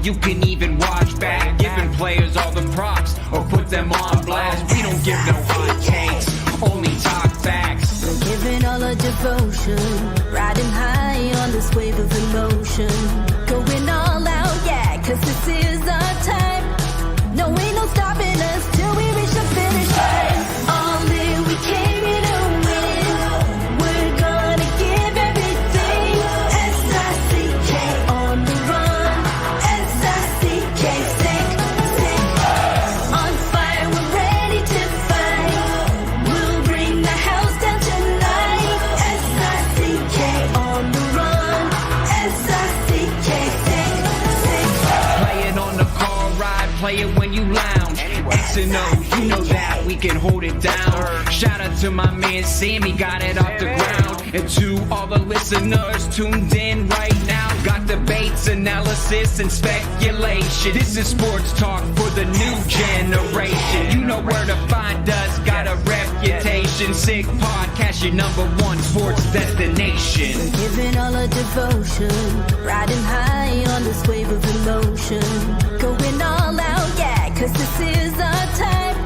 you can even watch back. Giving players all the props or put them on blast. We don't give no hot takes, only talk facts. We're giving all our devotion, riding high on this wave of emotion. Going all out, yeah, cause this is our time. No, ain't no stopping us till we reach the finish line. All in, we came here to win. We're gonna give everything. S-I-C-K on the run. S-I-C-K, sick. On fire, we're ready to fight. We'll bring the house down tonight. S-I-C-K on the run. S-I-C-K, sick. Play it on the car ride, play it when you lounge. X and O, you know that we can hold it down. Shout out to my man Sammy, got it off the ground. And to all the listeners tuned in right now, got debates, analysis, and speculation. This is sports talk for the new generation. You know where to find us, got a reputation. Sick podcast, your #1 sports destination. We're giving all our devotion, riding high on this wave of emotion. Going all out, yeah, cause this is our time.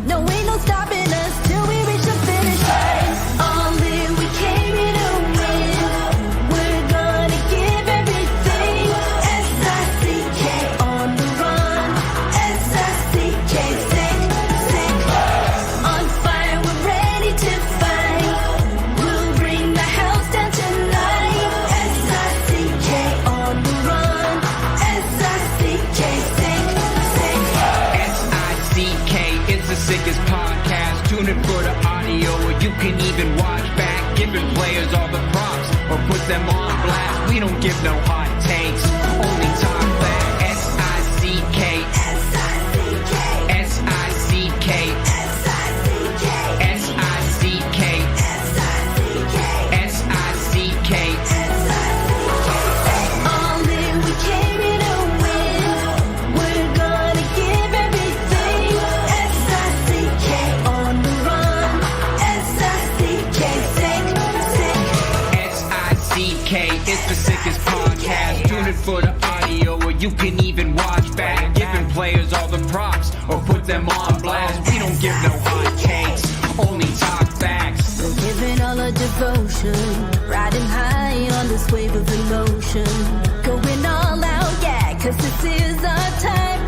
No, ain't no stopping us till we reach the finish line. All in, we came here to win. We're gonna give everything. S-I-C-K on the run. S-I-C-K, sick. On fire, we're ready to fight. We'll bring the house down tonight. S-I-C-K on the run. S-I-C-K, sick. S-I-C-K, it's the sickest podcast. Tune in for the audio, or you can even watch back. Giving players all the props or put them on blast. We don't give no hot takes, only talk back. S-I-C-K, S-I-C-K, S-I-C-K, S-I-C-K, S-I-C-K, S-I-C-K. All in, we came here to win. We're gonna give everything. S-I-C-K on the run. S-I-C-K, sick. S-I-C-K, it's the sickest podcast. Tune in for the audio, or you can even watch back. Giving players all the props or put them on blast. We don't give no hot takes, only talk facts. We're giving all our devotion, riding high on this wave of emotion. Going all out, yeah, cause this is our time.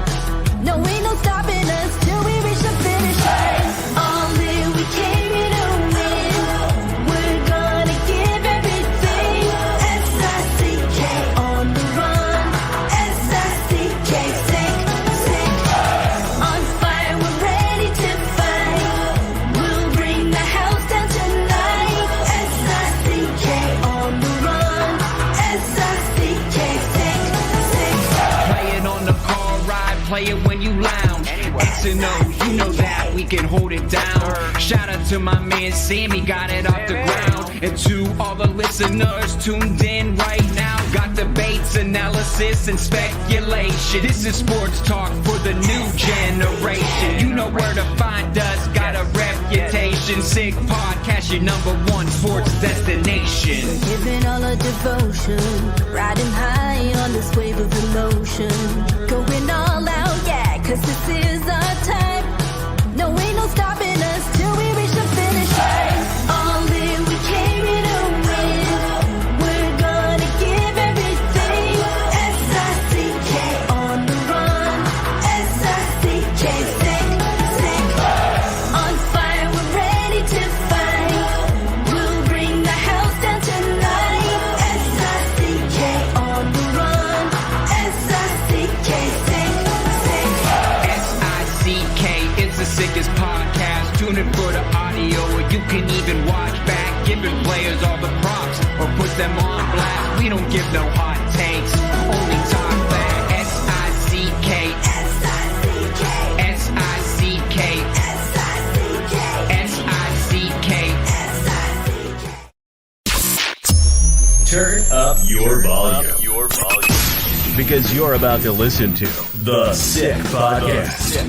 No, ain't no stopping us till we reach the finish line. All in, we came here to win. We're gonna give everything. S-I-C-K on the run. S-I-C-K, sick. On fire, we're ready to fight. We'll bring the house down tonight. S-I-C-K on the run. S-I-C-K, sick. Play it on the car ride, play it when you lounge. X and O, you know that we can hold it down. Shout out to my man Sammy, got it off the ground. And to all the listeners tuned in right now, got debates, analysis, and speculation. This is sports talk for the new generation. You know where to find us, got a reputation. Sick podcast, your #1 sports destination. We're giving all our devotion, riding high on this wave of emotion. Going all out, yeah, cause this is our time. No, ain't no stopping us till we reach the finish line. All in, we came here to win. We're gonna give everything. S-I-C-K on the run. S-I-C-K, sick. On fire, we're ready to fight. We'll bring the house down tonight. S-I-C-K on the run. S-I-C-K, sick. S-I-C-K, it's the sickest podcast. Tune in for the audio, or you can even watch back. Giving players all the props or put them on blast. We don't give no hot takes, only talk back. S-I-C-K, S-I-C-K, S-I-C-K, S-I-C-K, S-I-C-K. Turn up your volume. Because you're about to listen to The Sick Podcast.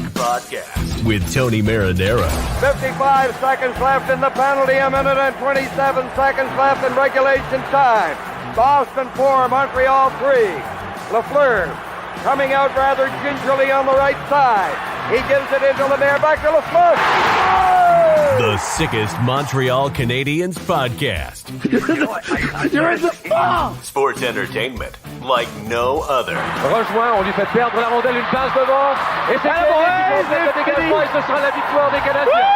With Tony Marinaro. 55 seconds left in the penalty, a minute and 27 seconds left in regulation time. Boston 4, Montreal 3. Lafleur coming out rather gingerly on the right side. He gives it into Lemaire, back to LaSmush. Oh! The sickest Montreal Canadiens podcast. You're in the ball! Sports entertainment like no other. Rejoint, on lui fait perdre la rondelle, une passe devant. Et c'est le dégagement et ce sera la victoire des Canadiens.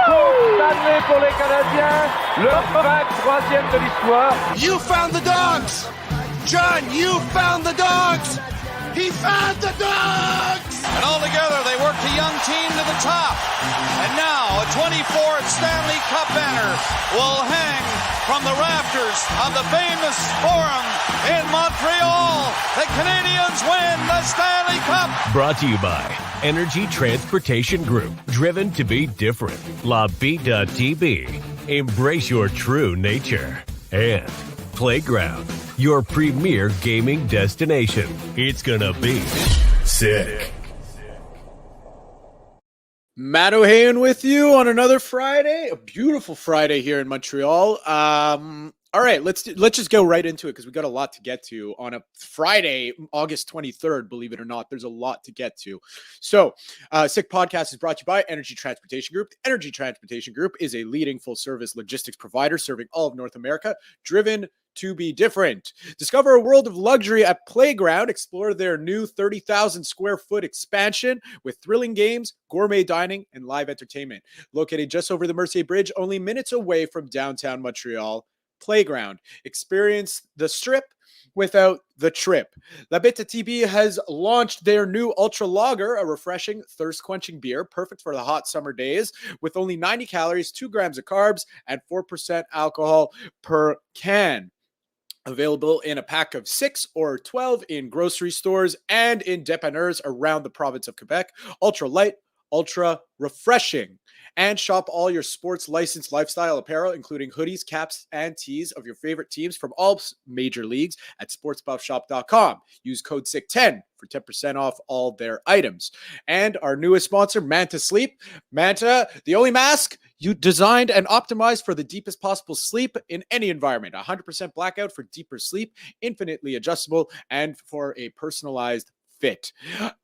Coupe Stanley pour les Canadiens. Leur 23e de l'histoire. You found the dogs! John, you found the dogs! He found the dogs! And all together, they worked a young team to the top. And now, a 24th Stanley Cup banner will hang from the rafters of the famous Forum in Montreal. The Canadiens win the Stanley Cup. Brought to you by Energy Transportation Group. Driven to be different. La Vida Tibi. Embrace your true nature. And Playground, your premier gaming destination. It's gonna be sick. Matt Ohayon with you on another Friday, a beautiful Friday here in Montreal. All right, let's just go right into it because we got a lot to get to on a Friday, August 23rd. Believe it or not, there's a lot to get to. So, Sick Podcast is brought to you by Energy Transportation Group. The Energy Transportation Group is a leading full-service logistics provider serving all of North America, driven to be different. Discover a world of luxury at Playground. Explore their new 30,000 square foot expansion with thrilling games, gourmet dining, and live entertainment. Located just over the Mercier Bridge, only minutes away from downtown Montreal. Playground. Experience the Strip without the trip. La Bittt Tibi has launched their new Ultra Lager, a refreshing, thirst-quenching beer, perfect for the hot summer days, with only 90 calories, 2 grams of carbs, and 4% alcohol per can. Available in a pack of 6 or 12 in grocery stores and in dépanneurs around the province of Quebec. Ultra light, ultra refreshing. And shop all your sports licensed lifestyle apparel, including hoodies, caps, and tees of your favorite teams from all major leagues at sportsbuffshop.com. Use code SICK10 for 10% off all their items. And our newest sponsor, Manta Sleep. Manta, the only mask you designed and optimized for the deepest possible sleep in any environment. 100% blackout for deeper sleep, infinitely adjustable, and for a personalized fit.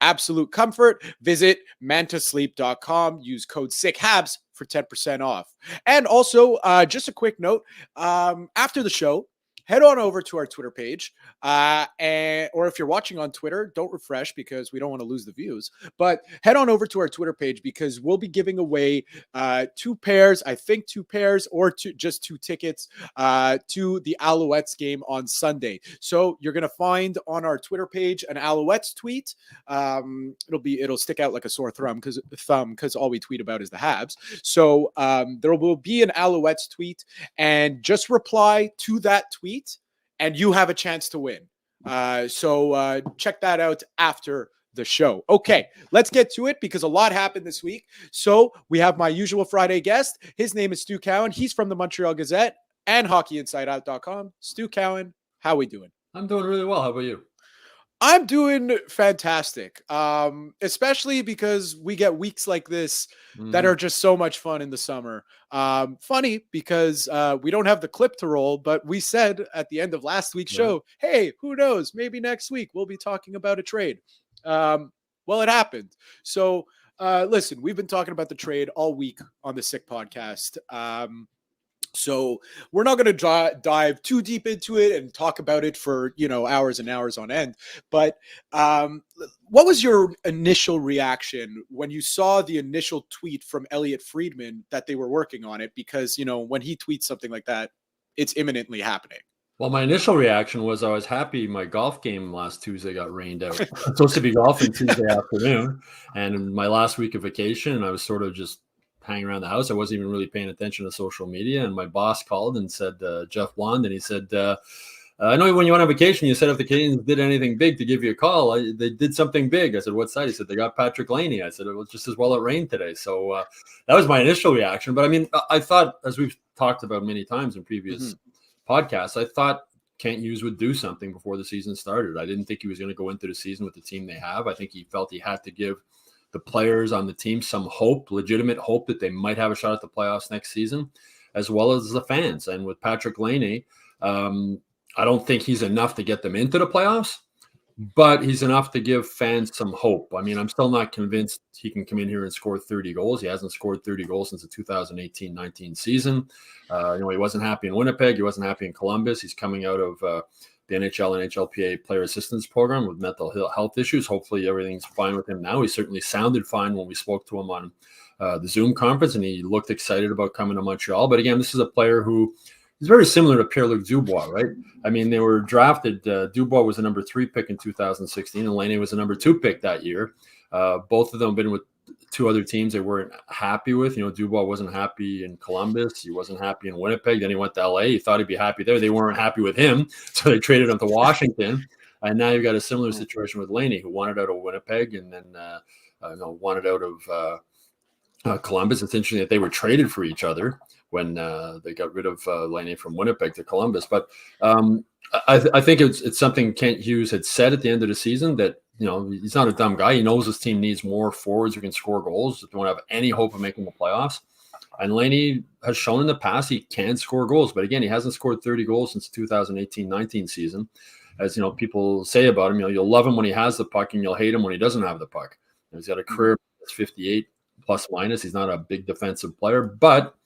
Absolute comfort. Visit mantasleep.com. Use code SICKHABS for 10% off. And also, just a quick note, after the show, head on over to our Twitter page, or if you're watching on Twitter, don't refresh because we don't want to lose the views, but head on over to our Twitter page because we'll be giving away 2 pairs, or just 2 tickets to the Alouettes game on Sunday. So you're going to find on our Twitter page an Alouettes tweet. It'll stick out like a sore thumb because all we tweet about is the Habs. So there will be an Alouettes tweet, and just reply to that tweet and you have a chance to win. So check that out after the show. Okay, let's get to it because a lot happened this week. So we have my usual Friday guest. His name is Stu Cowan. He's from the Montreal Gazette and hockeyinsideout.com. Stu Cowan, how we doing? I'm doing really well. How about you? I'm doing fantastic, especially because we get weeks like this that are just so much fun in the summer. Funny because we don't have the clip to roll, but we said at the end of last week's show, hey, who knows? Maybe next week we'll be talking about a trade. Well, it happened. So listen, we've been talking about the trade all week on the Sick Podcast. So we're not going to dive too deep into it and talk about it for, hours and hours on end. But what was your initial reaction when you saw the initial tweet from Elliot Friedman that they were working on it? Because, when he tweets something like that, it's imminently happening. Well, my initial reaction was I was happy my golf game last Tuesday got rained out. I'm supposed to be golfing Tuesday afternoon. And in my last week of vacation, I was sort of just hanging around the house. I wasn't even really paying attention to social media. And my boss called and said, Jeff Wand, and he said, I know when you went on vacation, you said if the Canadiens did anything big to give you a call. They did something big. I said, what side? He said, they got Patrik Laine. I said, it was just as well it rained today. So that was my initial reaction. But I mean, I thought, as we've talked about many times in previous podcasts, I thought Kent Hughes would do something before the season started. I didn't think he was going to go into the season with the team they have. I think he felt he had to give the players on the team some hope, legitimate hope that they might have a shot at the playoffs next season, as well as the fans. And with Patrik Laine, I don't think he's enough to get them into the playoffs, but he's enough to give fans some hope. I mean, I'm still not convinced he can come in here and score 30 goals. He hasn't scored 30 goals since the 2018-19 season. He wasn't happy in Winnipeg. He wasn't happy in Columbus. He's coming out of the NHL and HLPA player assistance program with mental health issues. Hopefully everything's fine with him now. He certainly sounded fine when we spoke to him on the Zoom conference, and he looked excited about coming to Montreal. But again, this is a player who is very similar to Pierre-Luc Dubois, right? I mean, they were drafted. Dubois was the number 3 pick in 2016, and Laine was the number 2 pick that year. Both of them have been with 2 other teams they weren't happy with. Dubois wasn't happy in Columbus. He wasn't happy in Winnipeg. Then he went to LA. He thought he'd be happy there. They weren't happy with him, so they traded him to Washington. And now you've got a similar situation with Laine, who wanted out of Winnipeg and then wanted out of Columbus. It's interesting that they were traded for each other when they got rid of Laine from Winnipeg to Columbus. But I think it's something Kent Hughes had said at the end of the season that, he's not a dumb guy. He knows his team needs more forwards who can score goals if they want to have any hope of making the playoffs. And Laine has shown in the past he can score goals. But again, he hasn't scored 30 goals since the 2018-19 season. As people say about him, you'll love him when he has the puck and you'll hate him when he doesn't have the puck. He's got a career that's 58 plus minus. He's not a big defensive player, but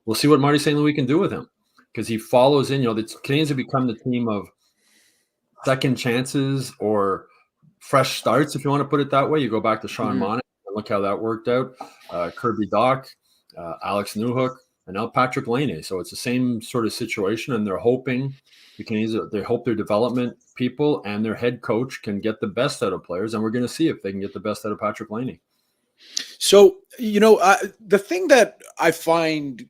we'll see what Marty St. Louis can do with him, because he follows in. The Canadiens have become the team of second chances or fresh starts, if you want to put it that way. You go back to Sean Monahan and look how that worked out. Kirby Dach, Alex Newhook, and now Patrik Laine. So it's the same sort of situation, and they're hoping the Canadiens, they hope their development people and their head coach can get the best out of players, and we're going to see if they can get the best out of Patrik Laine. So, the thing that I find,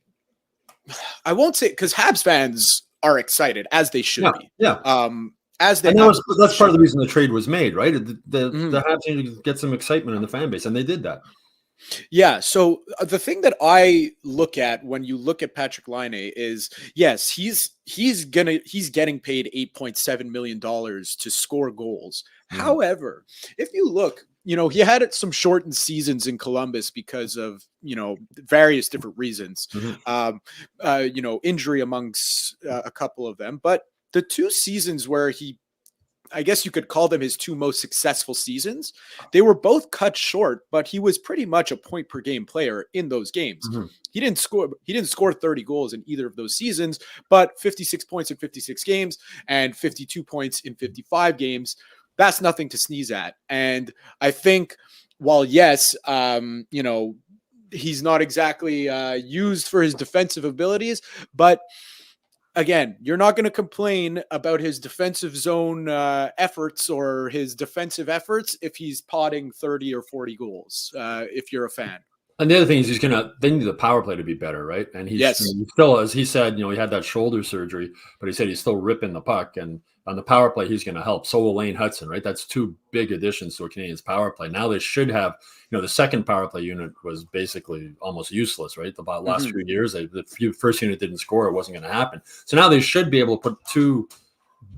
I won't say, because Habs fans are excited, as they should be. Yeah. As they that's part of the reason the trade was made, right? The Habs need to get some excitement in the fan base, and they did that. Yeah. So the thing that I look at when you look at Patrik Laine is, yes, he's getting paid $8.7 million to score goals. However, if you look, he had some shortened seasons in Columbus because of, various different reasons, injury amongst a couple of them. But the 2 seasons where I guess you could call them his 2 most successful seasons, they were both cut short, but he was pretty much a point per game player in those games. He didn't score 30 goals in either of those seasons, but 56 points in 56 games and 52 points in 55 games. That's nothing to sneeze at. And I think while, yes, he's not exactly used for his defensive abilities, but again, you're not going to complain about his defensive zone efforts or his defensive efforts if he's potting 30 or 40 goals, if you're a fan. And the other thing is they need the power play to be better, right? And he's still, as he said, he had that shoulder surgery, but he said he's still ripping the puck. And on the power play, he's going to help. So will Lane Hudson, right? That's 2 big additions to a Canadiens power play. Now they should have, the second power play unit was basically almost useless, right? The last few years, the first unit didn't score. It wasn't going to happen. So now they should be able to put 2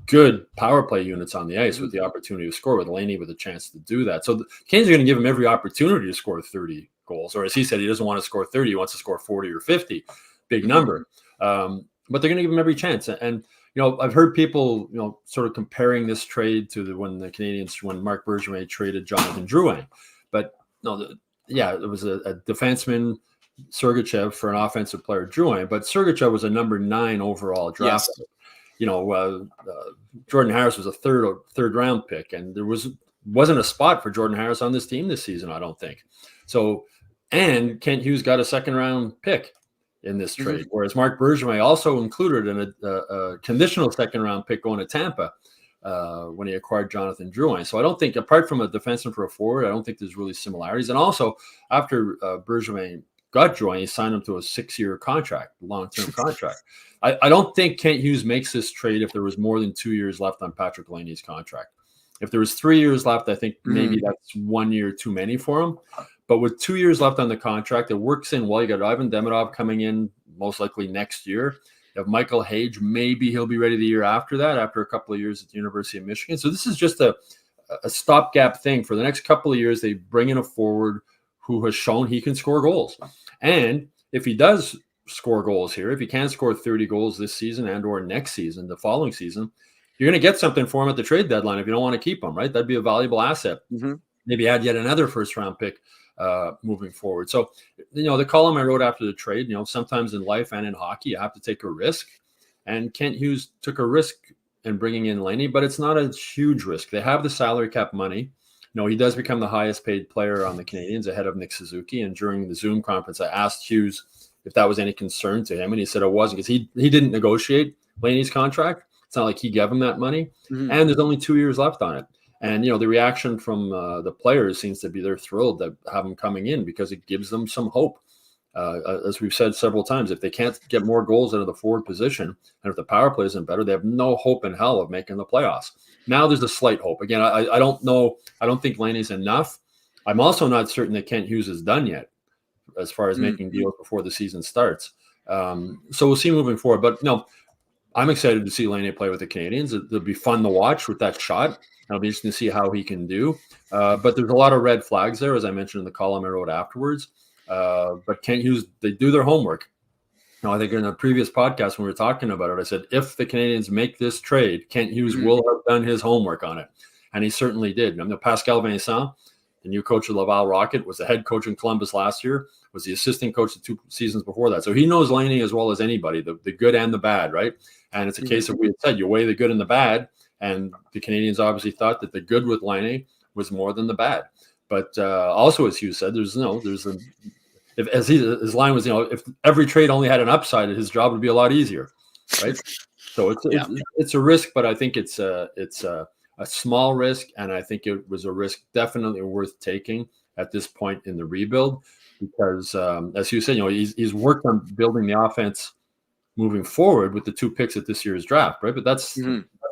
good power play units on the ice with the opportunity to score, with Laine with a chance to do that. So the Canadiens are going to give him every opportunity to score 30 goals, or as he said, he doesn't want to score 30, he wants to score 40 or 50, big number. But they're going to give him every chance. And I've heard people, sort of comparing this trade to when Marc Bergevin traded Jonathan Drouin. But it was a defenseman, Sergachev, for an offensive player, Drouin. But Sergachev was a number 9 overall draft. Yes. Jordan Harris was a third round pick, and there wasn't a spot for Jordan Harris on this team this season, I don't think. So, and Kent Hughes got a second round pick in this trade, whereas Marc Bergevin also included in a conditional second round pick going to Tampa when he acquired Jonathan Drouin. So I don't think, apart from a defenseman for a forward, I don't think there's really similarities. And also, after Bergevin got Drouin, he signed him to a 6-year contract, long-term contract. I don't think Kent Hughes makes this trade if there was more than 2 years left on Patrik Laine's contract. If there was 3 years left, I think maybe that's 1 year too many for him. But with 2 years left on the contract, it works in well. You got Ivan Demidov coming in most likely next year. You have Michael Hage. Maybe he'll be ready the year after that, after a couple of years at the University of Michigan. So this is just a stopgap thing. For the next couple of years, they bring in a forward who has shown he can score goals. And if he does score goals here, if he can score 30 goals this season and or next season, the following season, you're going to get something for him at the trade deadline if you don't want to keep him, right? That'd be a valuable asset. Mm-hmm. Maybe add yet another first-round pick moving forward. So, the column I wrote after the trade, sometimes in life and in hockey, you have to take a risk. And Kent Hughes took a risk in bringing in Laine, but it's not a huge risk. They have the salary cap money. He does become the highest paid player on the Canadiens ahead of Nick Suzuki. And during the Zoom conference, I asked Hughes if that was any concern to him. And he said it wasn't, because he didn't negotiate Laine's contract. It's not like he gave him that money. Mm-hmm. And there's only 2 years left on it. And, the reaction from the players seems to be they're thrilled to have him coming in because it gives them some hope. As we've said several times, if they can't get more goals out of the forward position, and if the power play isn't better, they have no hope in hell of making the playoffs. Now there's a slight hope. Again, I don't know. I don't think Laine's enough. I'm also not certain that Kent Hughes is done yet as far as making deals before the season starts. So we'll see moving forward. But no, I'm excited to see Laine play with the Canadiens. It'll be fun to watch with that shot. It'll be interesting to see how he can do. But there's a lot of red flags there, as I mentioned in the column I wrote afterwards. But Kent Hughes, they do their homework. I think in a previous podcast when we were talking about it, I said, if the Canadiens make this trade, Kent Hughes will have done his homework on it. And he certainly did. Pascal Vincent, the new coach of Laval Rocket, was the head coach in Columbus last year, was the assistant coach the 2 seasons before that. So he knows Laine as well as anybody, the good and the bad, right? And it's a case of, we had said, you weigh the good and the bad. And the Canadiens obviously thought that the good with Laine was more than the bad. But also, as Hughes said, his line was, if every trade only had an upside, his job would be a lot easier, right? So it's a risk, but I think it's a small risk, and I think it was a risk definitely worth taking at this point in the rebuild, because as you said, he's worked on building the offense moving forward with the 2 picks at this year's draft, right? But that's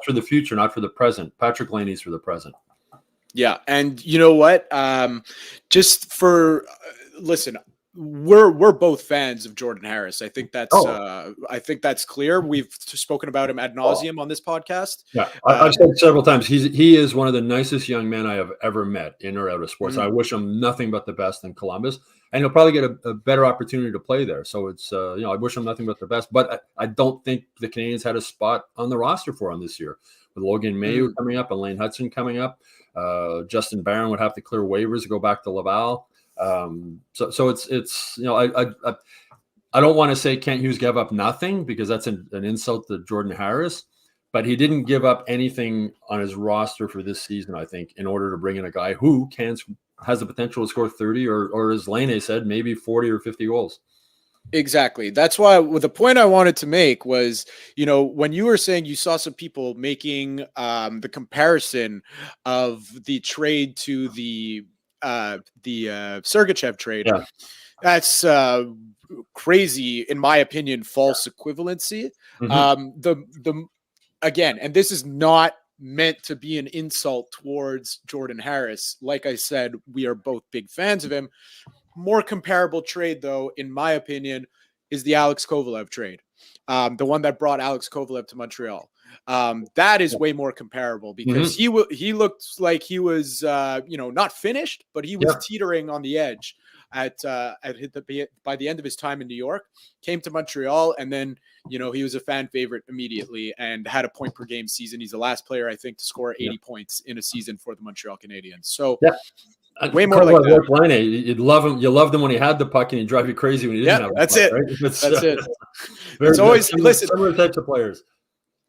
for the future, not for the present. Patrik Laine's for the present. Yeah, and you know what? Just for listen. We're both fans of Jordan Harris. I think that's clear. We've spoken about him ad nauseum on this podcast. Yeah, I've said several times he is one of the nicest young men I have ever met in or out of sports. I wish him nothing but the best in Columbus, and he'll probably get a better opportunity to play there. So it's I wish him nothing but the best. But I don't think the Canadiens had a spot on the roster for him this year, with Logan Mailloux coming up and Lane Hudson coming up. Justin Barron would have to clear waivers to go back to Laval. So it's I don't want to say Kent Hughes gave up nothing, because that's an insult to Jordan Harris, but he didn't give up anything on his roster for this season, I think, in order to bring in a guy who has the potential to score 30 or as Laine said, maybe 40 or 50 goals. Exactly. That's why the point I wanted to make was, when you were saying you saw some people making the comparison of the trade to the Sergachev trade. Yeah. That's crazy, in my opinion, false equivalency. Again, and this is not meant to be an insult towards Jordan Harris. Like I said, we are both big fans of him. More comparable trade, though, in my opinion, is the Alex Kovalev trade. The one that brought Alex Kovalev to Montreal. That is way more comparable, because he looked like he was not finished, but he was teetering on the edge by the end of his time in New York. Came to Montreal, and then he was a fan favorite immediately and had a point per game season. He's the last player, I think, to score 80 points in a season for the Montreal Canadiens. So way more like that. Laine, you'd love him. You loved him when he had the puck, and he'd drive you crazy when he didn't have the puck. Right? That's it. It's always similar types of players.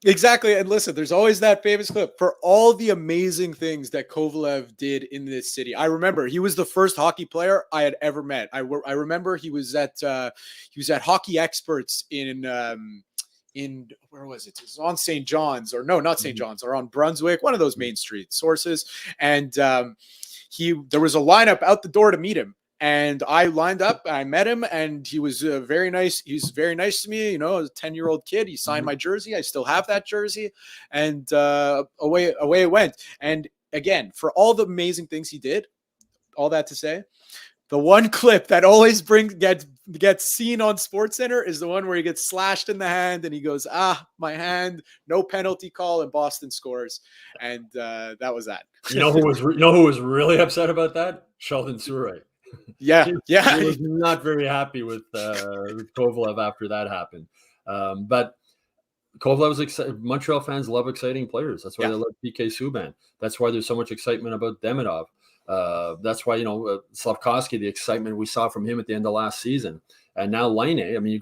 Exactly. And listen, there's always that famous clip for all the amazing things that Kovalev did in this city. I remember he was the first hockey player I had ever met. I remember he was at Hockey Experts in where was it? It was on St. John's, or no, not St. John's, or on Brunswick, one of those main street sources. And there was a lineup out the door to meet him. And I lined up, I met him, and he was very nice. He was very nice to me, a 10-year-old kid. He signed my jersey. I still have that jersey. And away it went. And again, for all the amazing things he did, all that to say, the one clip that always gets seen on SportsCenter is the one where he gets slashed in the hand and he goes, my hand, no penalty call, and Boston scores. And that was that. You know who was really upset about that? Sheldon Souray. Yeah. He was not very happy with Kovalev after that happened. But Kovalev Montreal fans love exciting players. That's why they love PK Subban. That's why there's so much excitement about Demidov. That's why, Slafkovsky, the excitement we saw from him at the end of last season. And now Laine, I mean,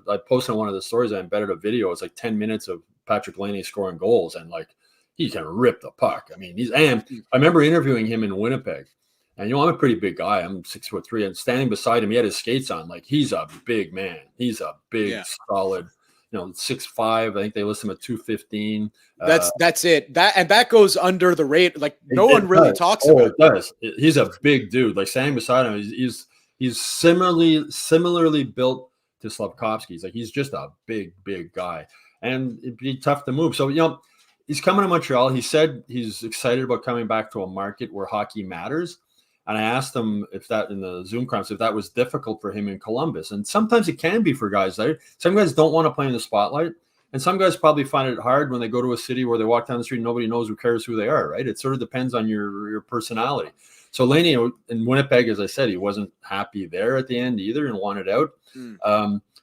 I posted on one of the stories, I embedded a video. It's like 10 minutes of Patrik Laine scoring goals, and like he can rip the puck. I mean, I remember interviewing him in Winnipeg. And, I'm a pretty big guy. I'm 6'3", and standing beside him, he had his skates on. Like, he's a big man. He's a big, solid, 6'5". I think they list him at 215. That's it. That goes under the rate. Like, no one really talks about it. It does. He's a big dude. Like, standing beside him, he's similarly built to Slafkovsky. Like, he's just a big guy. And it'd be tough to move. So, he's coming to Montreal. He said he's excited about coming back to a market where hockey matters. And I asked him if that in the Zoom conference, if that was difficult for him in Columbus. And sometimes it can be for guys. Right? Some guys don't want to play in the spotlight. And some guys probably find it hard when they go to a city where they walk down the street and nobody knows who cares who they are. Right? It sort of depends on your personality. So Laine in Winnipeg, as I said, he wasn't happy there at the end either and wanted out.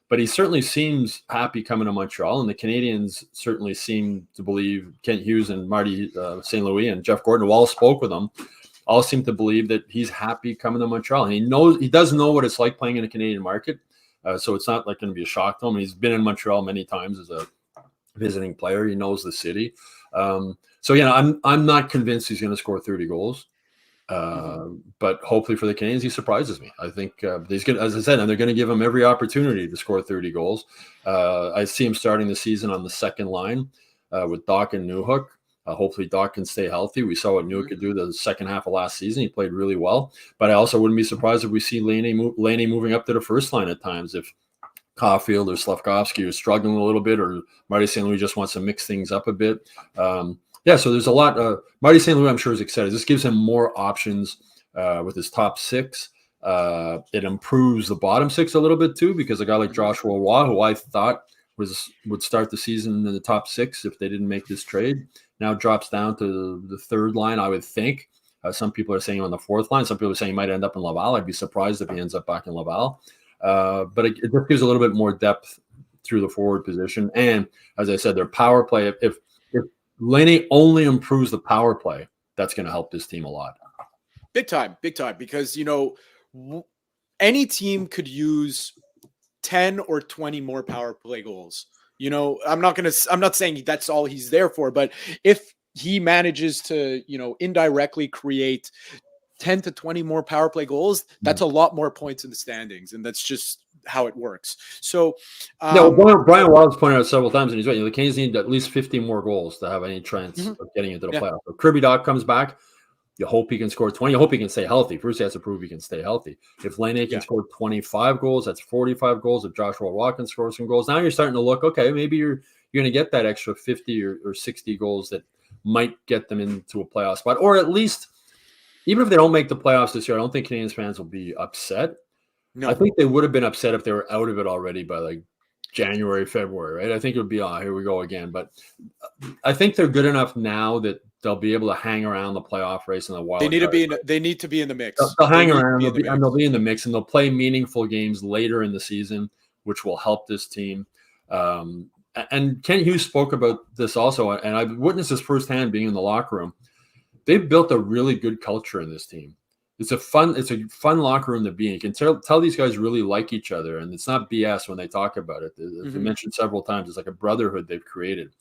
But he certainly seems happy coming to Montreal. And the Canadians certainly seem to believe, Kent Hughes and Marty St. Louis and Jeff Gordon, who all spoke with him, all seem to believe that he's happy coming to Montreal. And he does know what it's like playing in a Canadian market. So it's not like going to be a shock to him. He's been in Montreal many times as a visiting player. He knows the city. I'm not convinced he's going to score 30 goals. But hopefully for the Canadians, he surprises me. I think he's good, as I said, and they're going to give him every opportunity to score 30 goals. I see him starting the season on the second line with Doc and Newhook. Hopefully Doc can stay healthy. We saw what Newhook could do the second half of last season. He played really well. But I also wouldn't be surprised if we see Laine moving up to the first line at times if Caulfield or Slafkovsky are struggling a little bit, or Marty St. Louis just wants to mix things up a bit. So there's a lot. Marty St. Louis, I'm sure, is excited. This gives him more options with his top six. It improves the bottom six a little bit too, because a guy like Joshua Roy, who I thought would start the season in the top six if they didn't make this trade, now drops down to the third line, I would think. Some people are saying on the fourth line. Some people are saying he might end up in Laval. I'd be surprised if he ends up back in Laval. But it just gives a little bit more depth through the forward position. And as I said, their power play, if Laine only improves the power play, that's going to help this team a lot. Big time, because, any team could use 10 or 20 more power play goals. I'm not saying that's all he's there for, but if he manages to, indirectly create 10 to 20 more power play goals, that's a lot more points in the standings. And that's just how it works. So, Brian Wild's pointed out several times, and he's right. The Canes need at least 50 more goals to have any chance of getting into the playoffs. So Kirby Dach comes back. You hope he can score 20. You hope he can stay healthy. First, he has to prove he can stay healthy. If Laine can score 25 goals, that's 45 goals. If Joshua Roy can score some goals, now you're starting to look, okay, maybe you're going to get that extra 50 or 60 goals that might get them into a playoff spot. Or at least, even if they don't make the playoffs this year, I don't think Canadians fans will be upset. No. I think they would have been upset if they were out of it already by like January, February, right? I think it would be, here we go again. But I think they're good enough now that they'll be able to hang around the playoff race in the wild. They need to be in the mix. They'll hang around and they'll be in the mix, and they'll play meaningful games later in the season, which will help this team. And Kent Hughes spoke about this also, and I've witnessed this firsthand being in the locker room. They've built a really good culture in this team. It's a fun locker room to be in. You can tell these guys really like each other, and it's not BS when they talk about it. As I mentioned several times, it's like a brotherhood they've created.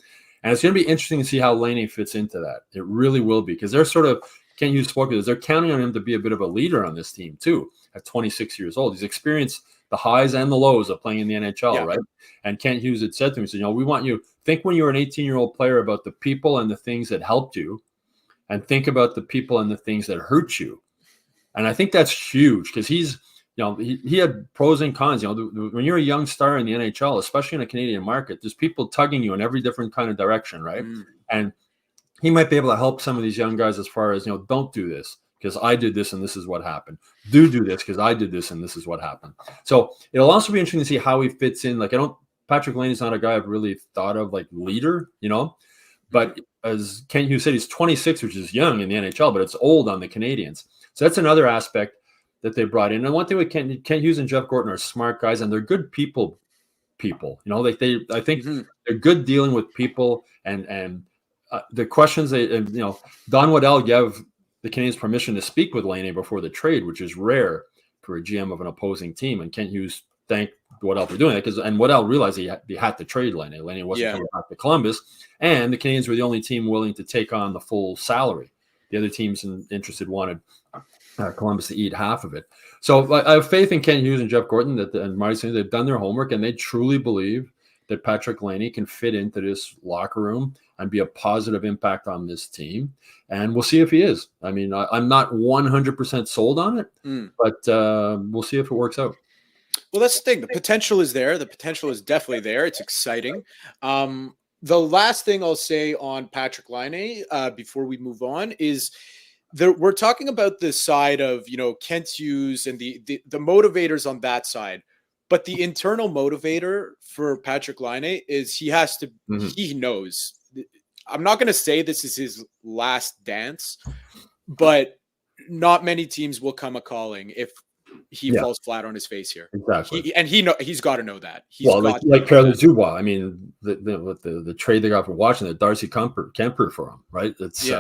And it's going to be interesting to see how Laine fits into that. It really will be, because they're sort of, Kent Hughes spoke of this, they're counting on him to be a bit of a leader on this team too, at 26 years old. He's experienced the highs and the lows of playing in the NHL, right? And Kent Hughes had said to me, he said, we want you, think when you were an 18-year-old player about the people and the things that helped you, and think about the people and the things that hurt you. And I think that's huge, because he's, he had pros and cons. When you're a young star in the NHL, especially in a Canadian market, there's people tugging you in every different kind of direction, right? And he might be able to help some of these young guys as far as, don't do this because I did this and this is what happened. Do this because I did this and this is what happened. So it'll also be interesting to see how he fits in. Like, Patrik Laine is not a guy I've really thought of like leader, but as Kent Hughes said, he's 26, which is young in the NHL, but it's old on the Canadians. So that's another aspect that they brought in. And one thing with Kent Hughes and Jeff Gordon are smart guys, and they're good people people. You know, like I think Mhm. they're good dealing with people, and the questions Don Waddell gave the Canadiens permission to speak with Laine before the trade, which is rare for a GM of an opposing team. And Kent Hughes thanked Waddell for doing it and Waddell realized he had to trade Laine. Laine wasn't coming back to Columbus, and the Canadiens were the only team willing to take on the full salary. The other teams interested wanted Columbus to eat half of it. So I have faith in Kent Hughes and Jeff Gorton and Marty St. They've done their homework, and they truly believe that Patrik Laine can fit into this locker room and be a positive impact on this team. And we'll see if he is. I mean, I'm not 100% sold on it, but we'll see if it works out. Well, that's the thing. The potential is there. The potential is definitely there. It's exciting. The last thing I'll say on Patrik Laine before we move on is we're talking about the side of, Kent Hughes and the motivators on that side. But the internal motivator for Patrik Laine is he has to, he knows. I'm not going to say this is his last dance, but not many teams will come a-calling if he falls flat on his face here. Exactly. He's got to know that. Like Pierre Dubois. I mean, the trade they got for Washington, Darcy Kemper for him, right? It's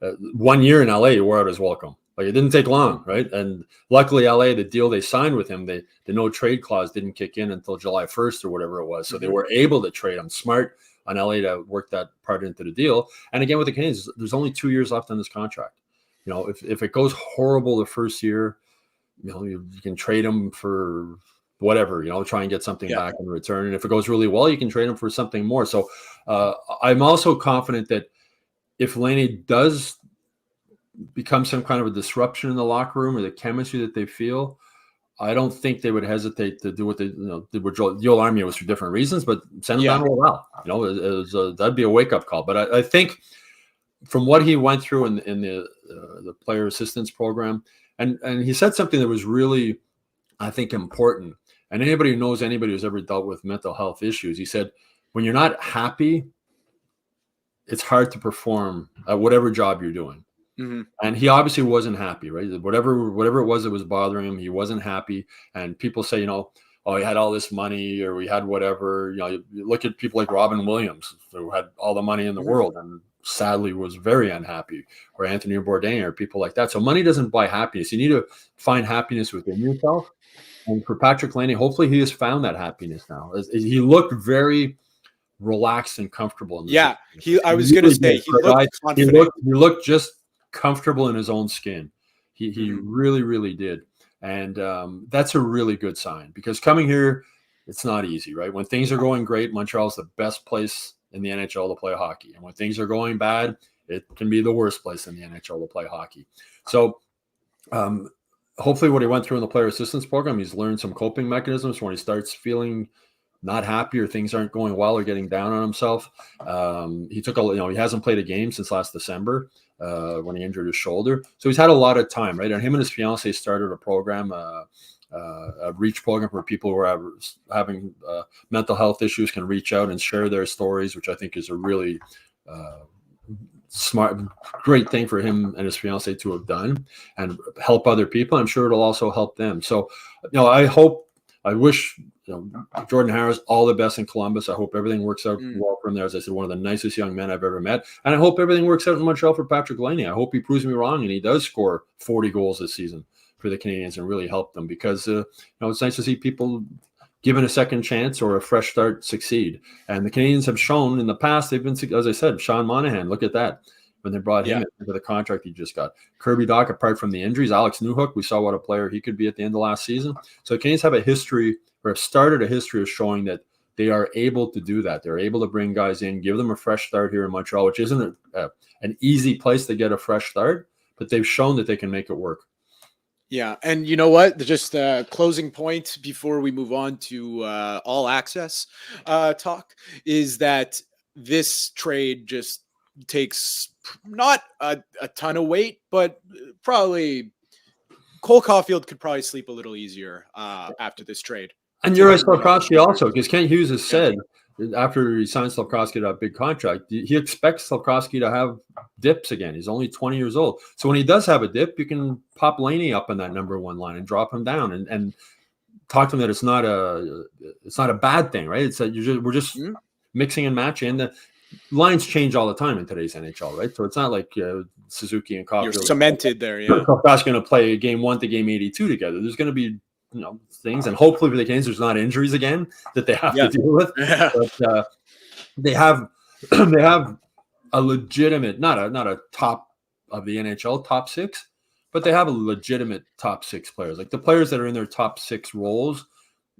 1 year in LA, you wore out his welcome. Like, it didn't take long, right? And luckily, LA, the deal they signed with him, the no trade clause didn't kick in until July 1st or whatever it was. So they were able to trade him. Smart on LA to work that part into the deal. And again, with the Canadiens, there's only 2 years left on this contract. If it goes horrible the first year, you can trade him for whatever, try and get something back in return. And if it goes really well, you can trade him for something more. So I'm also confident that if Laine does become some kind of a disruption in the locker room or the chemistry that they feel, I don't think they would hesitate to do what they did with Joel Armia. Was for different reasons, but send him down to well. That'd be a wake up call. But I think from what he went through in the player assistance program, and he said something that was really, I think, important. And anybody who knows anybody who's ever dealt with mental health issues, he said, when you're not happy, it's hard to perform at whatever job you're doing. And he obviously wasn't happy, right? Whatever it was that was bothering him, he wasn't happy. And people say, oh, he had all this money, or we had whatever. You look at people like Robin Williams, who had all the money in the world and sadly was very unhappy, or Anthony Bourdain, or people like that. So money doesn't buy happiness. You need to find happiness within yourself. And for Patrik Laine, hopefully he has found that happiness now. He looked very relaxed and comfortable. I was going to say, he looked just comfortable in his own skin. He really, really did. And that's a really good sign, because coming here, it's not easy, right? When things are going great, Montreal's the best place in the NHL to play hockey. And when things are going bad, it can be the worst place in the NHL to play hockey. So hopefully what he went through in the player assistance program, he's learned some coping mechanisms when he starts feeling not happy or things aren't going well or getting down on himself. He hasn't played a game since last December when he injured his shoulder. So he's had a lot of time, right? And him and his fiance started a program, a reach program where people who are having mental health issues can reach out and share their stories, which I think is a really smart, great thing for him and his fiance to have done and help other people. I'm sure it'll also help them. So, I wish Jordan Harris all the best in Columbus. I hope everything works out well for him there. As I said, one of the nicest young men I've ever met. And I hope everything works out in Montreal for Patrik Laine. I hope he proves me wrong and he does score 40 goals this season for the Canadiens and really help them, because it's nice to see people given a second chance or a fresh start succeed. And the Canadiens have shown in the past, they've been, as I said, Sean Monahan, look at that. When they brought him into the contract he just got. Kirby Dach, apart from the injuries, Alex Newhook, we saw what a player he could be at the end of last season. So the Canadiens have a history, or have started a history of showing that they are able to do that. They're able to bring guys in, give them a fresh start here in Montreal, which isn't an easy place to get a fresh start, but they've shown that they can make it work. Yeah, and you know what? Just a closing point before we move on to all access talk is that this trade just takes not a ton of weight, but probably Cole Caulfield could probably sleep a little easier after this trade. And Juraj Slafkovsky also, because Kent Hughes has said after he signed Slafkovsky to a big contract, he expects Slafkovsky to have dips again. He's only 20 years old. So when he does have a dip, you can pop Laine up on that number one line and drop him down. And talk to them that it's not a bad thing, right? It's that we're just mixing and matching. And the lines change all the time in today's NHL, right? So it's not like Suzuki and Caulfield. You're cemented there, yeah. That's going to play game 1 to game 82 together. There's going to be things, and hopefully for the Canes, there's not injuries again that they have to deal with. Yeah. But they have a legitimate, not a top of the NHL top 6, but they have a legitimate top 6 players. Like the players that are in their top 6 roles,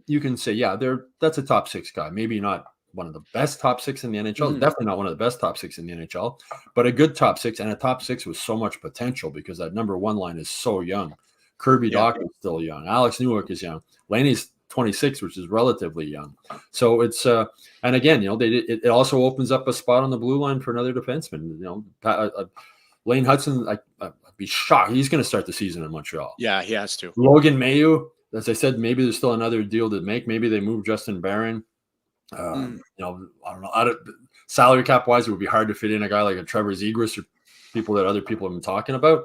you can say, yeah, that's a top 6 guy. Maybe not one of the best top 6 in the NHL. Definitely not one of the best top 6 in the NHL, but a good top 6, and a top 6 with so much potential because that number 1 line is so young. Kirby Dach is still young. Alex Newhook is young. Laine's 26, which is relatively young. So it's and again, it also opens up a spot on the blue line for another defenseman. Lane Hudson, I'd be shocked. He's going to start the season in Montreal. Yeah, he has to. Logan Mailloux, as I said, maybe there's still another deal to make. Maybe they move Justin Barron. I don't know. Salary cap wise, it would be hard to fit in a guy like a Trevor Zegras or people that other people have been talking about.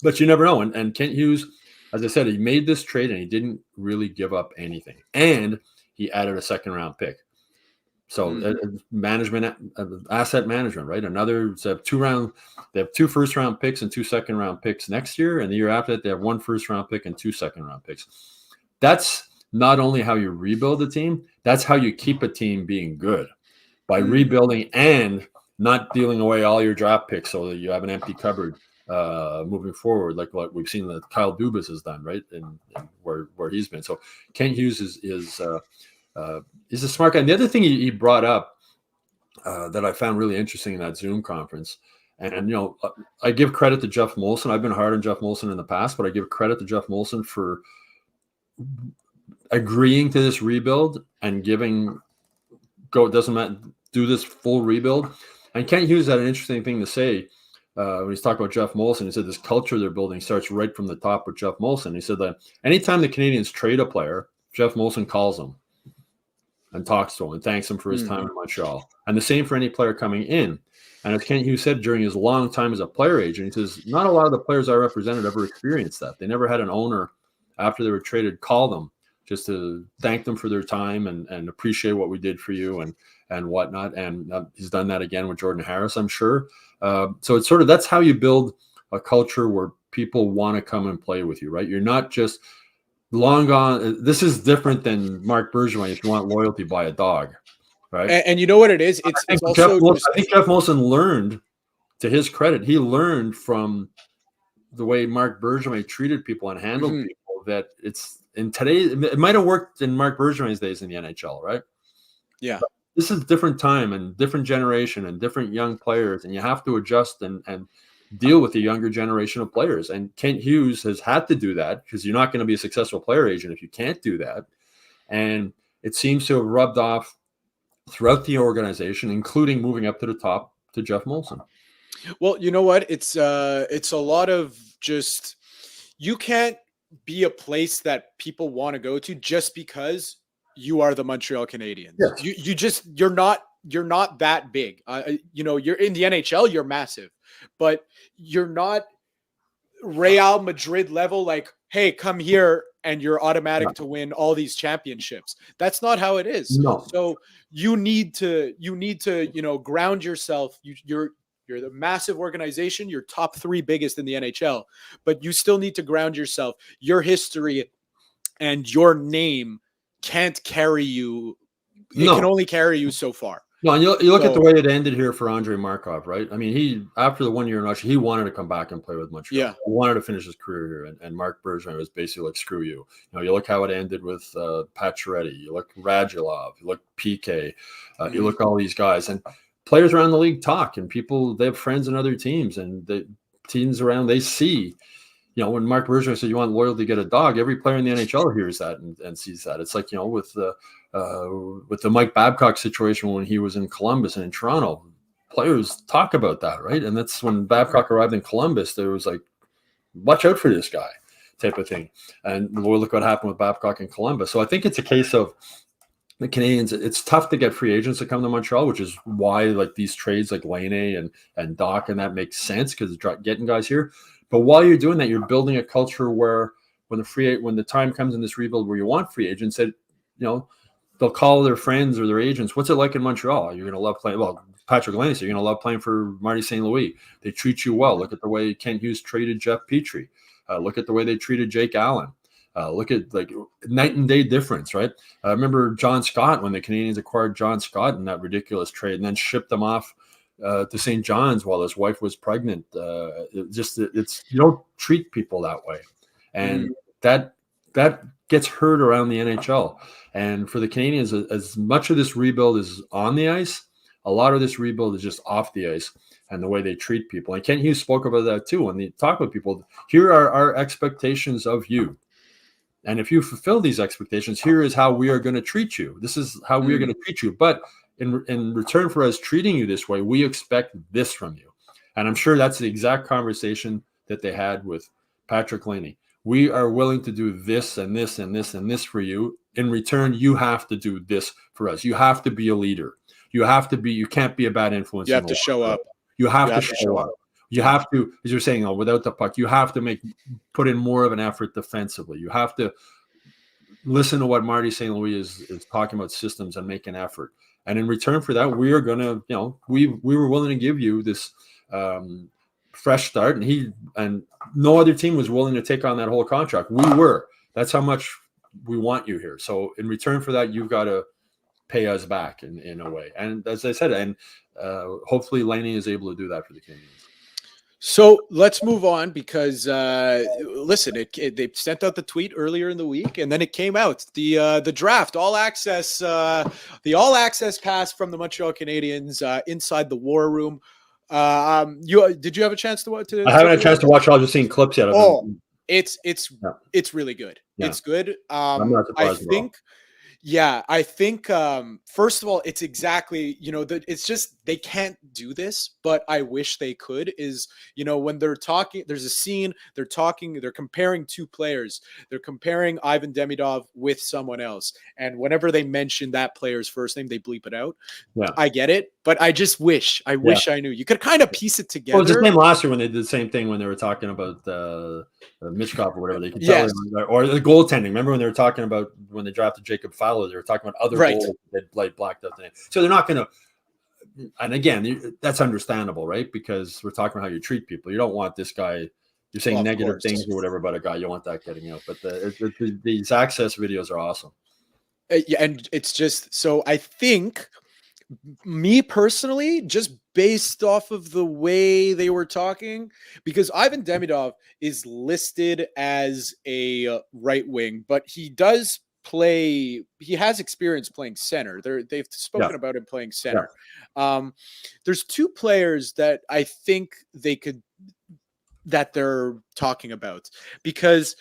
But you never know. And Kent Hughes, as I said, he made this trade and he didn't really give up anything. And he added a second-round pick. So asset management, right? They have 2 first-round picks and 2 second-round picks next year. And the year after that, they have 1 first-round pick and 2 second-round picks. That's not only how you rebuild a team, that's how you keep a team being good. By rebuilding and not dealing away all your draft picks so that you have an empty cupboard moving forward, like what we've seen that Kyle Dubas has done, right? And where he's been. So Kent Hughes is a smart guy. And the other thing he brought up that I found really interesting in that Zoom conference, and I give credit to Jeff Molson. I've been hard on Jeff Molson in the past, but I give credit to Jeff Molson for agreeing to this rebuild and doesn't matter, do this full rebuild. And Kent Hughes had an interesting thing to say. When he's talking about Jeff Molson, he said this culture they're building starts right from the top with Jeff Molson. He said that anytime the Canadians trade a player, Jeff Molson calls him and talks to him and thanks him for his time in Montreal. And the same for any player coming in. And as Kent Hughes said during his long time as a player agent, he says, not a lot of the players I represented ever experienced that. They never had an owner after they were traded call them just to thank them for their time and appreciate what we did for you and whatnot. And he's done that again with Jordan Harris, I'm sure. So it's sort of, that's how you build a culture where people want to come and play with you, right? You're not just long gone. This is different than Marc Bergevin. If you want loyalty, buy a dog, right? And you know what it is? I think Jeff Molson learned, to his credit, he learned from the way Marc Bergevin treated people and handled people that it's in today. It might have worked in Marc Bergevin's days in the NHL, right? Yeah. But this is a different time and different generation and different young players, and you have to adjust and deal with the younger generation of players. And Kent Hughes has had to do that because you're not going to be a successful player agent if you can't do that. And it seems to have rubbed off throughout the organization, including moving up to the top to Jeff Molson. Well, you know what? It's a lot of just, you can't be a place that people want to go to just because you are the Montreal Canadiens. Yes. You're not that big. You're in the NHL, you're massive, but you're not Real Madrid level. Like, hey, come here and you're automatic to win all these championships. That's not how it is. No. So you need to, ground yourself. You're the massive organization. You're top 3 biggest in the NHL, but you still need to ground yourself. Your history and your name can't carry you. It can only carry you so far. No, and you look at the way it ended here for Andrei Markov, right? I mean, he, after the 1 year in Russia, he wanted to come back and play with Montreal. Yeah. He wanted to finish his career here, and Marc Bergevin was basically like, screw you. You look how it ended with Pacioretty. You look Radulov. You look PK. You look all these guys. And players around the league talk, and people, they have friends in other teams, and the teams around, they see, when Marc Bergevin said you want loyalty, get a dog, every player in the NHL hears that and sees that. It's like, with the Mike Babcock situation when he was in Columbus and in Toronto, players talk about that, right? And that's when Babcock arrived in Columbus, there was like, watch out for this guy type of thing. And look what happened with Babcock in Columbus. So I think it's a case of the Canadians, it's tough to get free agents to come to Montreal, which is why like these trades like Laine and Dach and that makes sense because it's getting guys here. But while you're doing that, you're building a culture where when the time comes in this rebuild where you want free agents, that they'll call their friends or their agents. What's it like in Montreal? You're going to love playing. Well, Patrik Laine said you're going to love playing for Marty St. Louis. They treat you well. Look at the way Ken Hughes treated Jeff Petrie. Look at the way they treated Jake Allen. Look at like night and day difference, right? I remember John Scott when the Canadians acquired John Scott in that ridiculous trade and then shipped them off to St. John's while his wife was pregnant. It's you don't treat people that way, and that gets heard around the NHL. And for the Canadians, as much of this rebuild is on the ice, a lot of this rebuild is just off the ice and the way they treat people. And Ken Hughes spoke about that too when they talk with people. Here are our expectations of you. And if you fulfill these expectations, here is how we are going to treat you. This is how we are going to treat you. But in return for us treating you this way, we expect this from you. And I'm sure that's the exact conversation that they had with Patrik Laine. We are willing to do this and this and this and this for you. In return, you have to do this for us. You have to be a leader. You can't be a bad influence. You have to show up. You have to show up. You have to, as you're saying, without the puck, you have to put in more of an effort defensively. You have to listen to what Marty St. Louis is talking about systems and make an effort. And in return for that, we are going to, we were willing to give you this fresh start. And no other team was willing to take on that whole contract. We were. That's how much we want you here. So in return for that, you've got to pay us back in a way. And as I said, and hopefully Laine is able to do that for the Canadians. So let's move on because listen, they sent out the tweet earlier in the week, and then it came out the draft all access, the all access pass from the Montreal Canadiens inside the war room. Did you have a chance to? I haven't had a chance to watch. I've just seen clips yet. It's really good. Yeah. It's good. I'm not surprised I think first of all, it's exactly, it's just, they can't do this, but I wish they could, is, when they're talking, there's a scene, they're comparing two players. They're comparing Ivan Demidov with someone else. And whenever they mention that player's first name, they bleep it out. Yeah. I get it, but I just wish I knew. You could kind of piece it together. Well, it was the same last year when they did the same thing when they were talking about Mitchkov or whatever. They could tell or the goaltending. Remember when they were talking about when they drafted Jacob Fowler, they were talking about other goals that blacked out the name. So they're not going to, and again, that's understandable, right? Because we're talking about how you treat people. You don't want this guy, you're saying negative things or whatever about a guy. You want that getting out. But these access videos are awesome. And it's just, so I think, me personally, just based off of the way they were talking, because Ivan Demidov is listed as a right wing, but he has experience playing center. They've spoken about him playing center. There's two players that I think that they're talking about, because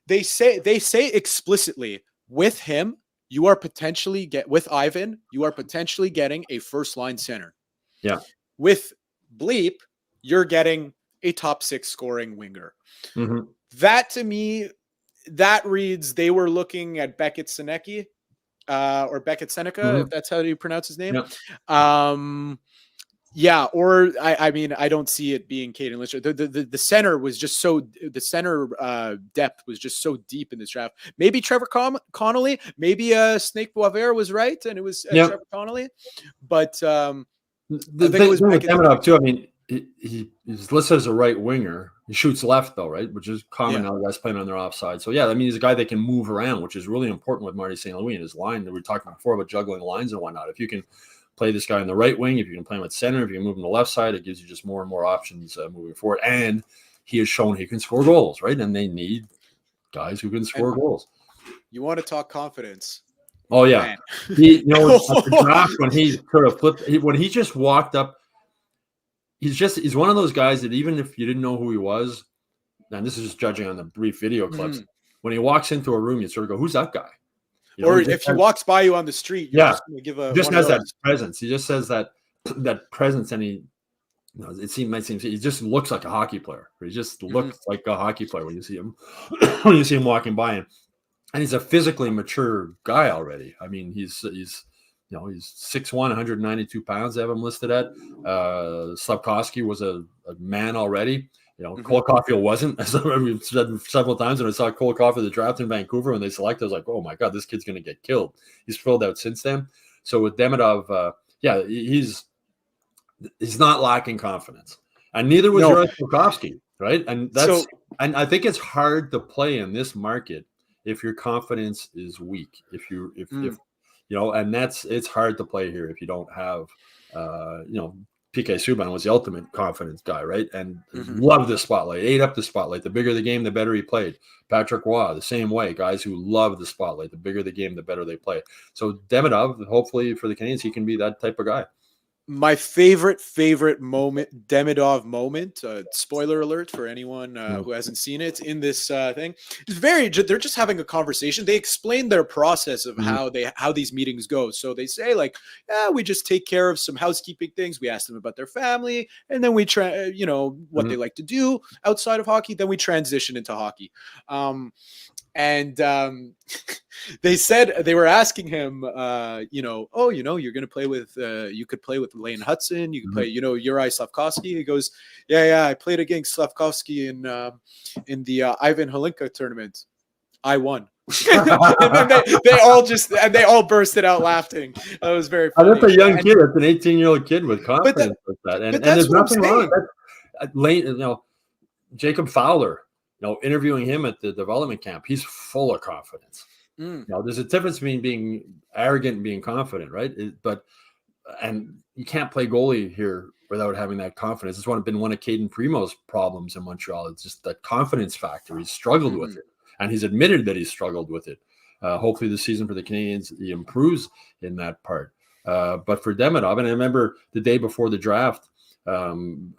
they say explicitly with him, you are potentially with Ivan, you are potentially getting a first line center. Yeah. With Bleep, you're getting a top 6 scoring winger. Mm-hmm. That to me, that reads they were looking at Beckett Senecki, or Beckett Seneca, if that's how you pronounce his name. Yeah. Or I mean, I don't see it being Caden Lister. The center was just depth was just so deep in this draft. Maybe Trevor Connolly, maybe Snake Boisvert was right, and it was Trevor Connolly. But the thing with Demidov too. I mean, he's listed as a right winger. He shoots left though, right? Which is common now. Guys playing on their offside. So yeah, I mean, he's a guy that can move around, which is really important with Marty St. Louis and his line. That we were talking before about juggling lines and whatnot. If you can play this guy on the right wing, if you can play him at center, if you can move him to the left side, it gives you just more and more options moving forward. And he has shown he can score goals, right? And they need guys who can score goals. You want to talk confidence? Oh yeah, at the draft when he could have flipped, when he just walked up, he's one of those guys that even if you didn't know who he was, and this is just judging on the brief video clips, when he walks into a room, you sort of go, "Who's that guy?" Or if he walks by you on the street, you're just going to give a. Just has that presence. He just says that presence, and he just looks like a hockey player. He just looks like a hockey player when you see him. When you see him walking by, and he's a physically mature guy already. I mean, he's 6'1", 192 pounds. They have him listed at. Slafkovsky was a man already, Cole Caulfield wasn't, as we've said several times. And I saw Cole Caulfield the draft in Vancouver when they selected, I was like, oh my God, this kid's going to get killed. He's filled out since then. So with Demidov, he's not lacking confidence, and neither was Burakovsky, right? And and I think it's hard to play in this market if your confidence is weak. If and it's hard to play here if you don't have, PK Subban was the ultimate confidence guy, right? And loved the spotlight, ate up the spotlight. The bigger the game, the better he played. Patrick Roy, the same way. Guys who love the spotlight. The bigger the game, the better they play. So Demidov, hopefully for the Canadiens, he can be that type of guy. My favorite moment, Demidov moment, spoiler alert for anyone who hasn't seen it in this thing. It's they're just having a conversation. They explain their process of how these meetings go. So they say we just take care of some housekeeping things. We ask them about their family, and then we what they like to do outside of hockey. Then we transition into hockey. They said they were asking him, you're going to play with, you could play with Lane Hutson. You could play, Uri Slavkovsky. He goes, yeah, I played against Slavkovsky in the Ivan Holinka tournament. I won. And then they all bursted out laughing. That was very funny. That's a young kid. That's an 18-year-old kid with confidence like that. And there's nothing wrong with that. Lane, Jacob Fowler, interviewing him at the development camp, he's full of confidence. There's a difference between being arrogant and being confident, right? And you can't play goalie here without having that confidence. It's been one of Caden Primo's problems in Montreal. It's just that confidence factor. He's struggled with it, and he's admitted that he's struggled with it. Hopefully this season for the Canadiens, he improves in that part. But for Demidov, and I remember the day before the draft, when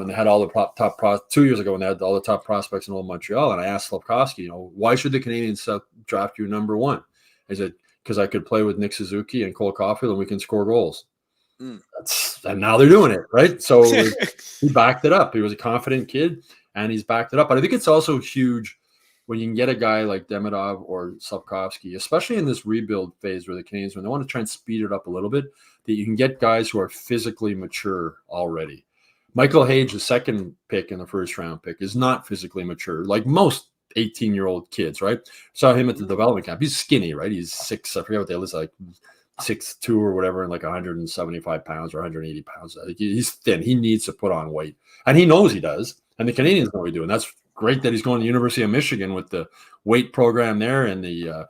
they had all the 2 years ago when they had all the top prospects in old Montreal, and I asked Slavkovsky, why should the Canadiens draft you number one? He said, because I could play with Nick Suzuki and Cole Caulfield and we can score goals. And now they're doing it, right? So he backed it up. He was a confident kid and he's backed it up. But I think it's also huge when you can get a guy like Demidov or Slavkovsky, especially in this rebuild phase where the Canadiens, when they want to try and speed it up a little bit, that you can get guys who are physically mature already. Michael Hage, the second pick in the first round pick, is not physically mature, like most 18-year-old kids, right? Saw him at the development camp. He's skinny, right? He's 6, I forget what they list, like 6'2" or whatever, and like 175 pounds or 180 pounds. He's thin. He needs to put on weight. And he knows he does. And the Canadiens know what he do. And that's great that he's going to the University of Michigan with the weight program there. And he'll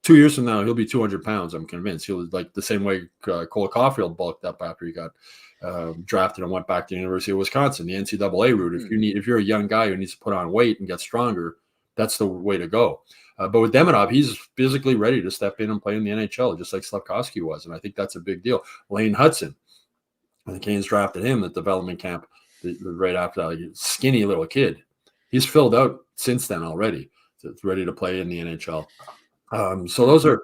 2 years from now, he'll be 200 pounds. I'm convinced. He'll like the same way Cole Caulfield bulked up after he got drafted and went back to the University of Wisconsin, the NCAA route. If you're a young guy who needs to put on weight and get stronger, that's the way to go. But with Demidov, he's physically ready to step in and play in the NHL, just like Slavkovsky was. And I think that's a big deal. Lane Hutson, when the Canes drafted him at development camp right after that, like, skinny little kid. He's filled out since then already. So it's ready to play in the NHL. So those are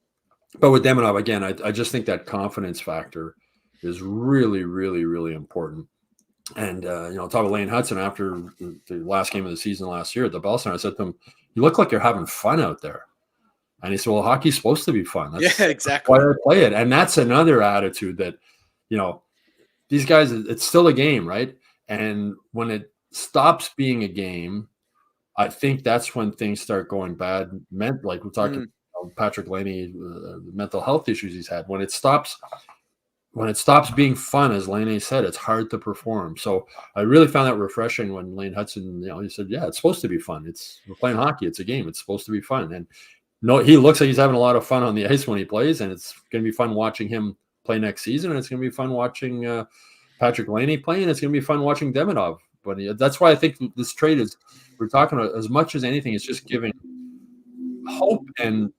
– but with Demidov, again, I just think that confidence factor is really, really, really important. And, talk about Lane Hutson after the last game of the season last year at the Bell Center, I said to him, you look like you're having fun out there. And he said, well, hockey's supposed to be fun. That's exactly. Why I play it. And that's another attitude that, these guys, it's still a game, right? And when it stops being a game, I think that's when things start going bad. Like we're talking about Patrik Laine, the mental health issues he's had. When it stops being fun, as Laine said, it's hard to perform. So I really found that refreshing when Lane Hutson, he said, yeah, it's supposed to be fun. We're playing hockey. It's a game. It's supposed to be fun. And he looks like he's having a lot of fun on the ice when he plays, and it's going to be fun watching him play next season. And it's going to be fun watching Patrik Laine play, and it's going to be fun watching Demidov. But that's why I think this trade is, we're talking about, as much as anything, it's just giving hope and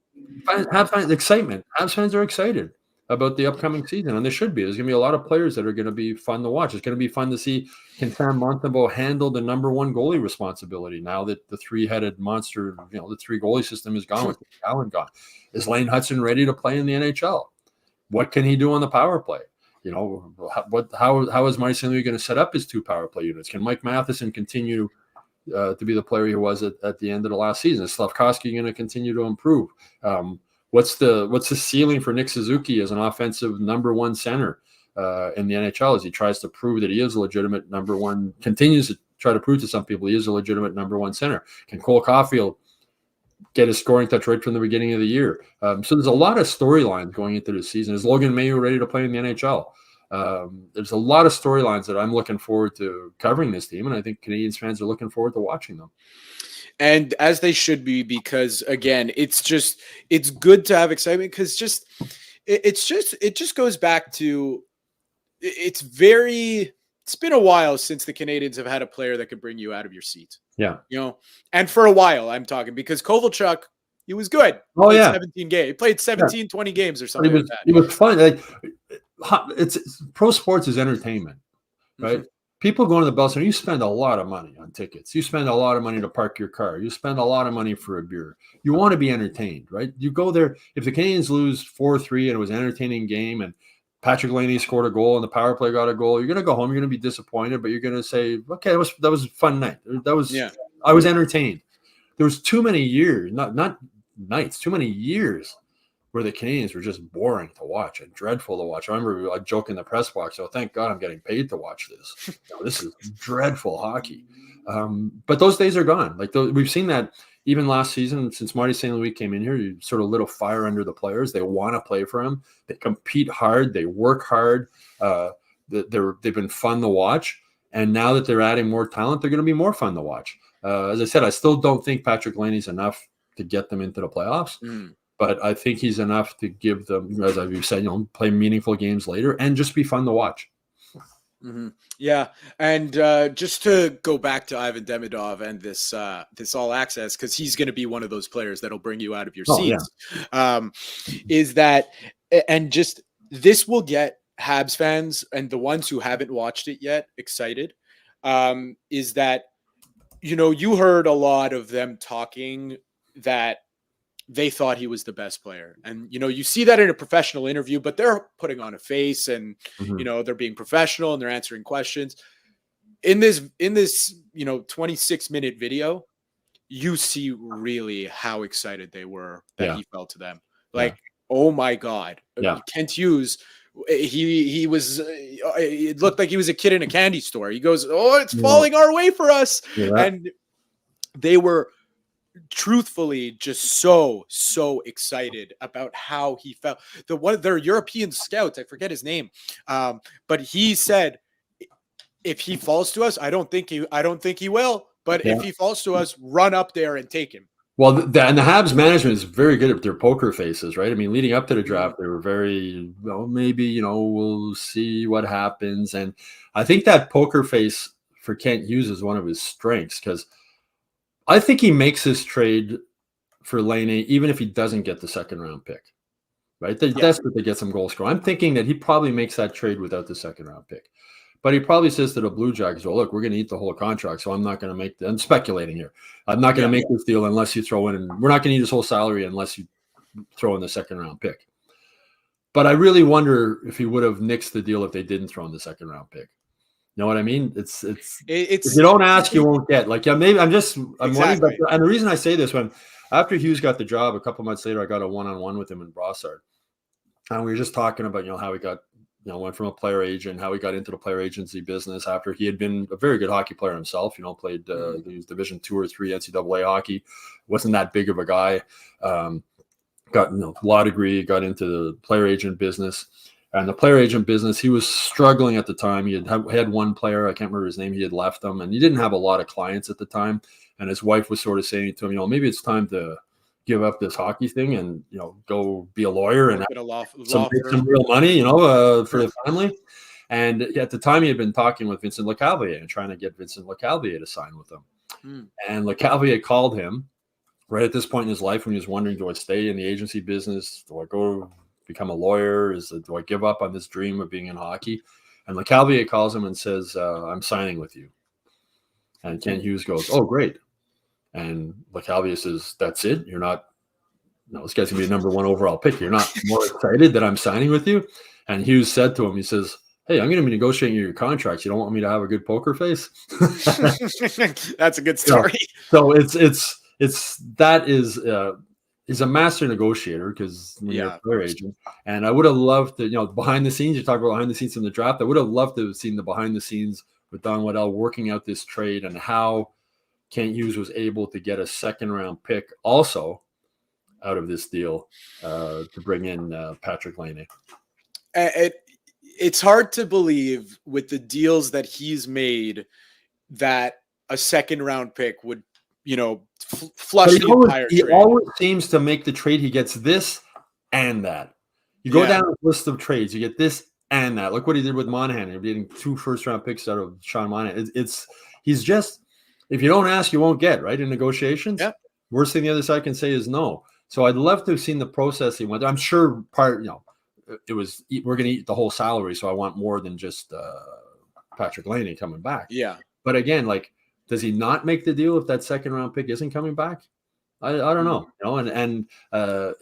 excitement. Habs fans are excited about the upcoming season, and there should be. There's going to be a lot of players that are going to be fun to watch. It's going to be fun to see, can Sam Montembeault handle the number one goalie responsibility now that the three-headed monster, the three goalie system is gone with Allen gone? Is Lane Hutson ready to play in the NHL? What can he do on the power play? How is Marty St. Louis going to set up his two power play units? Can Mike Matheson continue to be the player he was at the end of the last season? Is Slavkovsky going to continue to improve? What's the ceiling for Nick Suzuki as an offensive number one center? in the NHL as he tries to prove that he is a legitimate number one, continues to try to prove to some people he is a legitimate number one center. Can Cole Caulfield get his scoring touch right from the beginning of the year? So there's a lot of storylines going into the season. Is Logan Mayo ready to play in the NHL? There's a lot of storylines that I'm looking forward to covering this team, and I think Canadiens fans are looking forward to watching them. And as they should be, because again, it's good to have excitement, because it just goes back to, it's been a while since the Canadiens have had a player that could bring you out of your seat. Yeah. And for a while I'm talking, because Kovalchuk, he was good. Oh yeah. 17 games. He played 17, 20 games or something like that. It was fun. Like, it's pro sports is entertainment, right? Mm-hmm. People going to the Bell Center, you spend a lot of money on tickets. You spend a lot of money to park your car. You spend a lot of money for a beer. You want to be entertained, right? You go there. If the Canadiens lose 4-3 and it was an entertaining game and Patrik Laine scored a goal and the power play got a goal, you're going to go home. You're going to be disappointed, but you're going to say, okay, that was a fun night. I was entertained. There was too many years, not nights, too many years where the Canadiens were just boring to watch and dreadful to watch. I remember like joking in the press box, "Oh, thank God I'm getting paid to watch this. This is dreadful hockey." But those days are gone. Like we've seen that even last season since Marty St. Louis came in here. You sort of lit a fire under the players. They want to play for him. They compete hard. They work hard. They've been fun to watch. And now that they're adding more talent, they're going to be more fun to watch. As I said, I still don't think Patrik Laine is enough to get them into the playoffs. But I think he's enough to give them, as I've said, play meaningful games later and just be fun to watch. Mm-hmm. Yeah, and just to go back to Ivan Demidov and this all access, because he's going to be one of those players that'll bring you out of your seats. Yeah. Is that, and just this will get Habs fans and the ones who haven't watched it yet excited. Is that, you heard a lot of them talking that they thought he was the best player. And, you see that in a professional interview, but they're putting on a face and, they're being professional and they're answering questions. In this 26-minute video, you see really how excited they were that he felt to them. Like, oh my God. Kent Hughes, he was, it looked like he was a kid in a candy store. He goes, "Oh, it's falling our way for us." Yeah. And they were truthfully just so excited about how he felt. One of their European scouts, I forget his name, but he said, if he falls to us, I don't think he will, but if he falls to us, run up there and take him. Well, and the Habs management is very good at their poker faces, right? I mean, leading up to the draft, they were very, maybe, we'll see what happens. And I think that poker face for Kent Hughes is one of his strengths, because I think he makes this trade for Laine even if he doesn't get the second round pick, right? They're desperate to get some goal scorer. I'm thinking that he probably makes that trade without the second round pick. But he probably says to the Blue Jackets, "Well, look, we're going to eat the whole contract, so I'm not going to make I'm speculating here. I'm not going to make this deal unless you throw in, and we're not going to eat his whole salary unless you throw in the second round pick." But I really wonder if he would have nixed the deal if they didn't throw in the second round pick. You know what I mean? It's if you don't ask, you won't get. Like, maybe I'm wondering. But, and the reason I say this, when after Hughes got the job, a couple months later, I got a one-on-one with him in Brossard, and we were just talking about how he got. Went from a player agent, how he got into the player agency business after he had been a very good hockey player himself. Played Division 2 or 3 NCAA hockey. Wasn't that big of a guy. Got law degree, got into the player agent business. And the player agent business, he was struggling at the time. He had one player, I can't remember his name, he had left him, and he didn't have a lot of clients at the time. And his wife was sort of saying to him, maybe it's time to give up this hockey thing and go be a lawyer and make some real money for the family. And at the time he had been talking with Vincent Lecavalier and trying to get Vincent Lecavalier to sign with them. And Lecavalier called him right at this point in his life when he was wondering, do I stay in the agency business? Do I go become a lawyer? Do I give up on this dream of being in hockey? And Lecavalier calls him and says, "I'm signing with you." And Ken Hughes goes, "Oh, great." And Lecavalier says, "That's it? You're not, this guy's going to be a number 1 overall pick. You're not more excited that I'm signing with you?" And Hughes said to him, he says, "Hey, I'm going to be negotiating your contracts. You don't want me to have a good poker face?" That's a good story. So that is he's a master negotiator because you're Yeah, a player agent. And I would have loved to, behind the scenes, you talk about behind the scenes in the draft. I would have loved to have seen the behind the scenes with Don Waddell working out this trade and how Kent Hughes was able to get a second round pick also out of this deal to bring in Patrik Laine. It's hard to believe with the deals that he's made that a second round pick would, flush the entire trade. He always seems to make the trade. He gets this and that. You go down the list of trades, you get this and that. Look what he did with Monahan. He's getting 2 first-round picks out of Sean Monahan. He's just, if you don't ask, you won't get, right, in negotiations. Yeah. Worst thing the other side can say is no. So I'd love to have seen the process he went through. I'm sure it was, we're going to eat the whole salary, so I want more than just Patrik Laine coming back. Yeah. But again, does he not make the deal if that second round pick isn't coming back? I don't know, and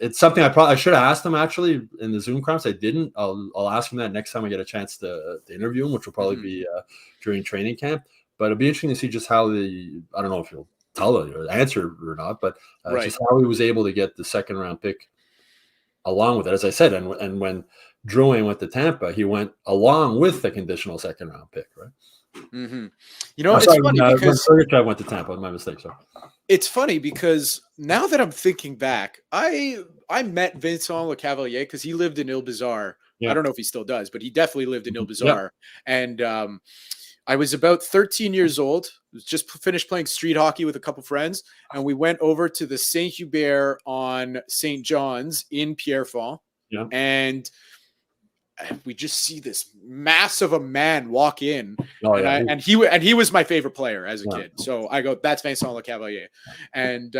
it's something I should have asked him actually in the Zoom conference. I didn't. I'll ask him that next time I get a chance to interview him, which will probably be during training camp. But it'll be interesting to see just how I don't know if he'll tell the answer or not, but just how he was able to get the second round pick along with it. As I said, and when Drouin went to Tampa, he went along with the conditional second round pick, right? Mm-hmm. It's funny because I went to Tampa. My mistake. Sorry. It's funny because now that I'm thinking back, I met Vincent Lecavalier because he lived in Ile-Bizarre. Yeah. I don't know if he still does, but he definitely lived in Ile-Bizarre. Yeah. And I was about 13 years old. Just finished playing street hockey with a couple friends, and we went over to the Saint Hubert on St. John's in Pierrefonds. Yeah. And we just see this mass of a man walk in, and he was my favorite player as a kid. So I go, that's Vincent Lecavalier. And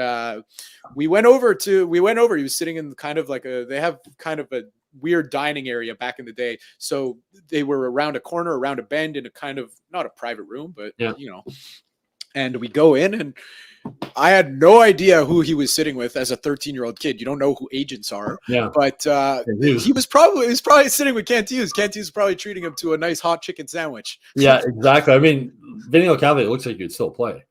we went over. He was sitting in kind of like they have kind of a weird dining area back in the day. So they were around a corner, around a bend in a kind of not a private room, but and we go in and I had no idea who he was sitting with as a 13-year-old kid. You don't know who agents are. Yeah. But he was probably sitting with Kent Hughes. Kent Hughes was probably treating him to a nice hot chicken sandwich. Yeah, exactly. I mean, Vinny Lecavalier looks like he could still play.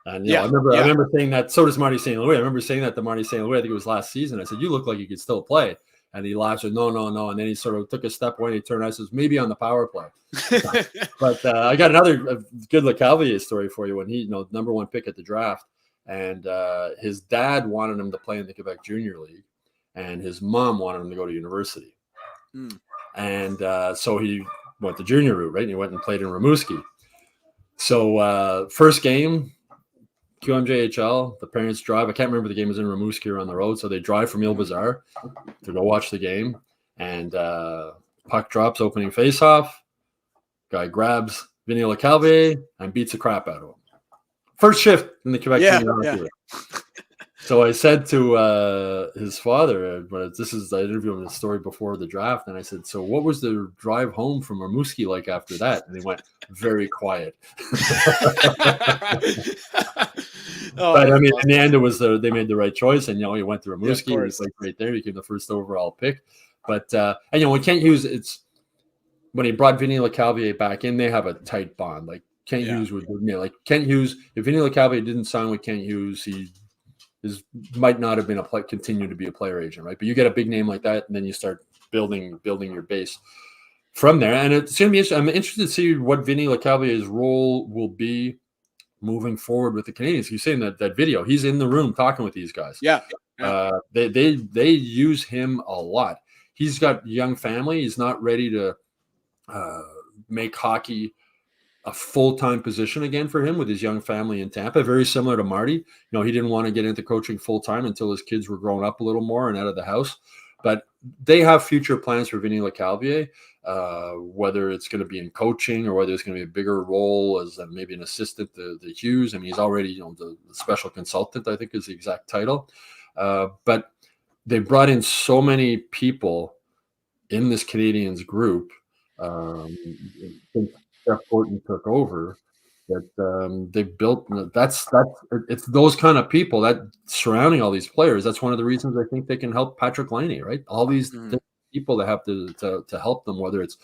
And I remember saying that. So does Marty St. Louis. I remember saying that to Marty St. Louis. I think it was last season. I said, "You look like you could still play." And he laughed and no. And then he sort of took a step away and he turned. I says, maybe on the power play. But I got another good Lecavalier story for you when he, number 1 pick at the draft. And his dad wanted him to play in the Quebec Junior League. And his mom wanted him to go to university. And so he went the junior route, right? And he went and played in Rimouski. So first game, QMJHL, the parents drive. I can't remember the game was in Rimouski or on the road. So they drive from Ile-Bizarre to go watch the game. And puck drops, opening faceoff. Guy grabs Vinny Lecavalier and beats the crap out of him. First shift in the Quebec Junior. So I said to his father, but I interviewed him in a story before the draft, and I said, "So what was the drive home from Rimouski like after that?" And he went, "Very quiet." But I mean, in the end, it was they made the right choice, and he went to Rimouski. He was right there. He became the first overall pick. But and when Kent Hughes, when he brought Vinny Lecavalier back in, they have a tight bond. Like Kent Hughes would Kent Hughes. If Vinny Lecavalier didn't sign with Kent Hughes, he might not have been continue to be a player agent, right? But you get a big name like that, and then you start building your base from there. And it's going to be interesting. I'm interested to see what Vinny Lecavalier's role will be moving forward with the Canadians. You say in that video, he's in the room talking with these guys. Yeah. They use him a lot. He's got a young family. He's not ready to make hockey a full-time position again for him with his young family in Tampa. Very similar to Marty. He didn't want to get into coaching full-time until his kids were grown up a little more and out of the house. But they have future plans for Vinny Lecavalier, whether it's going to be in coaching or whether it's going to be a bigger role as maybe an assistant to Hughes. I mean, he's already, the special consultant, I think is the exact title. But they brought in so many people in this Canadians group since Jeff Gorton took over that they built. It's those kind of people that surrounding all these players. That's one of the reasons I think they can help Patrik Laine, right? All these people that have to help them, whether it's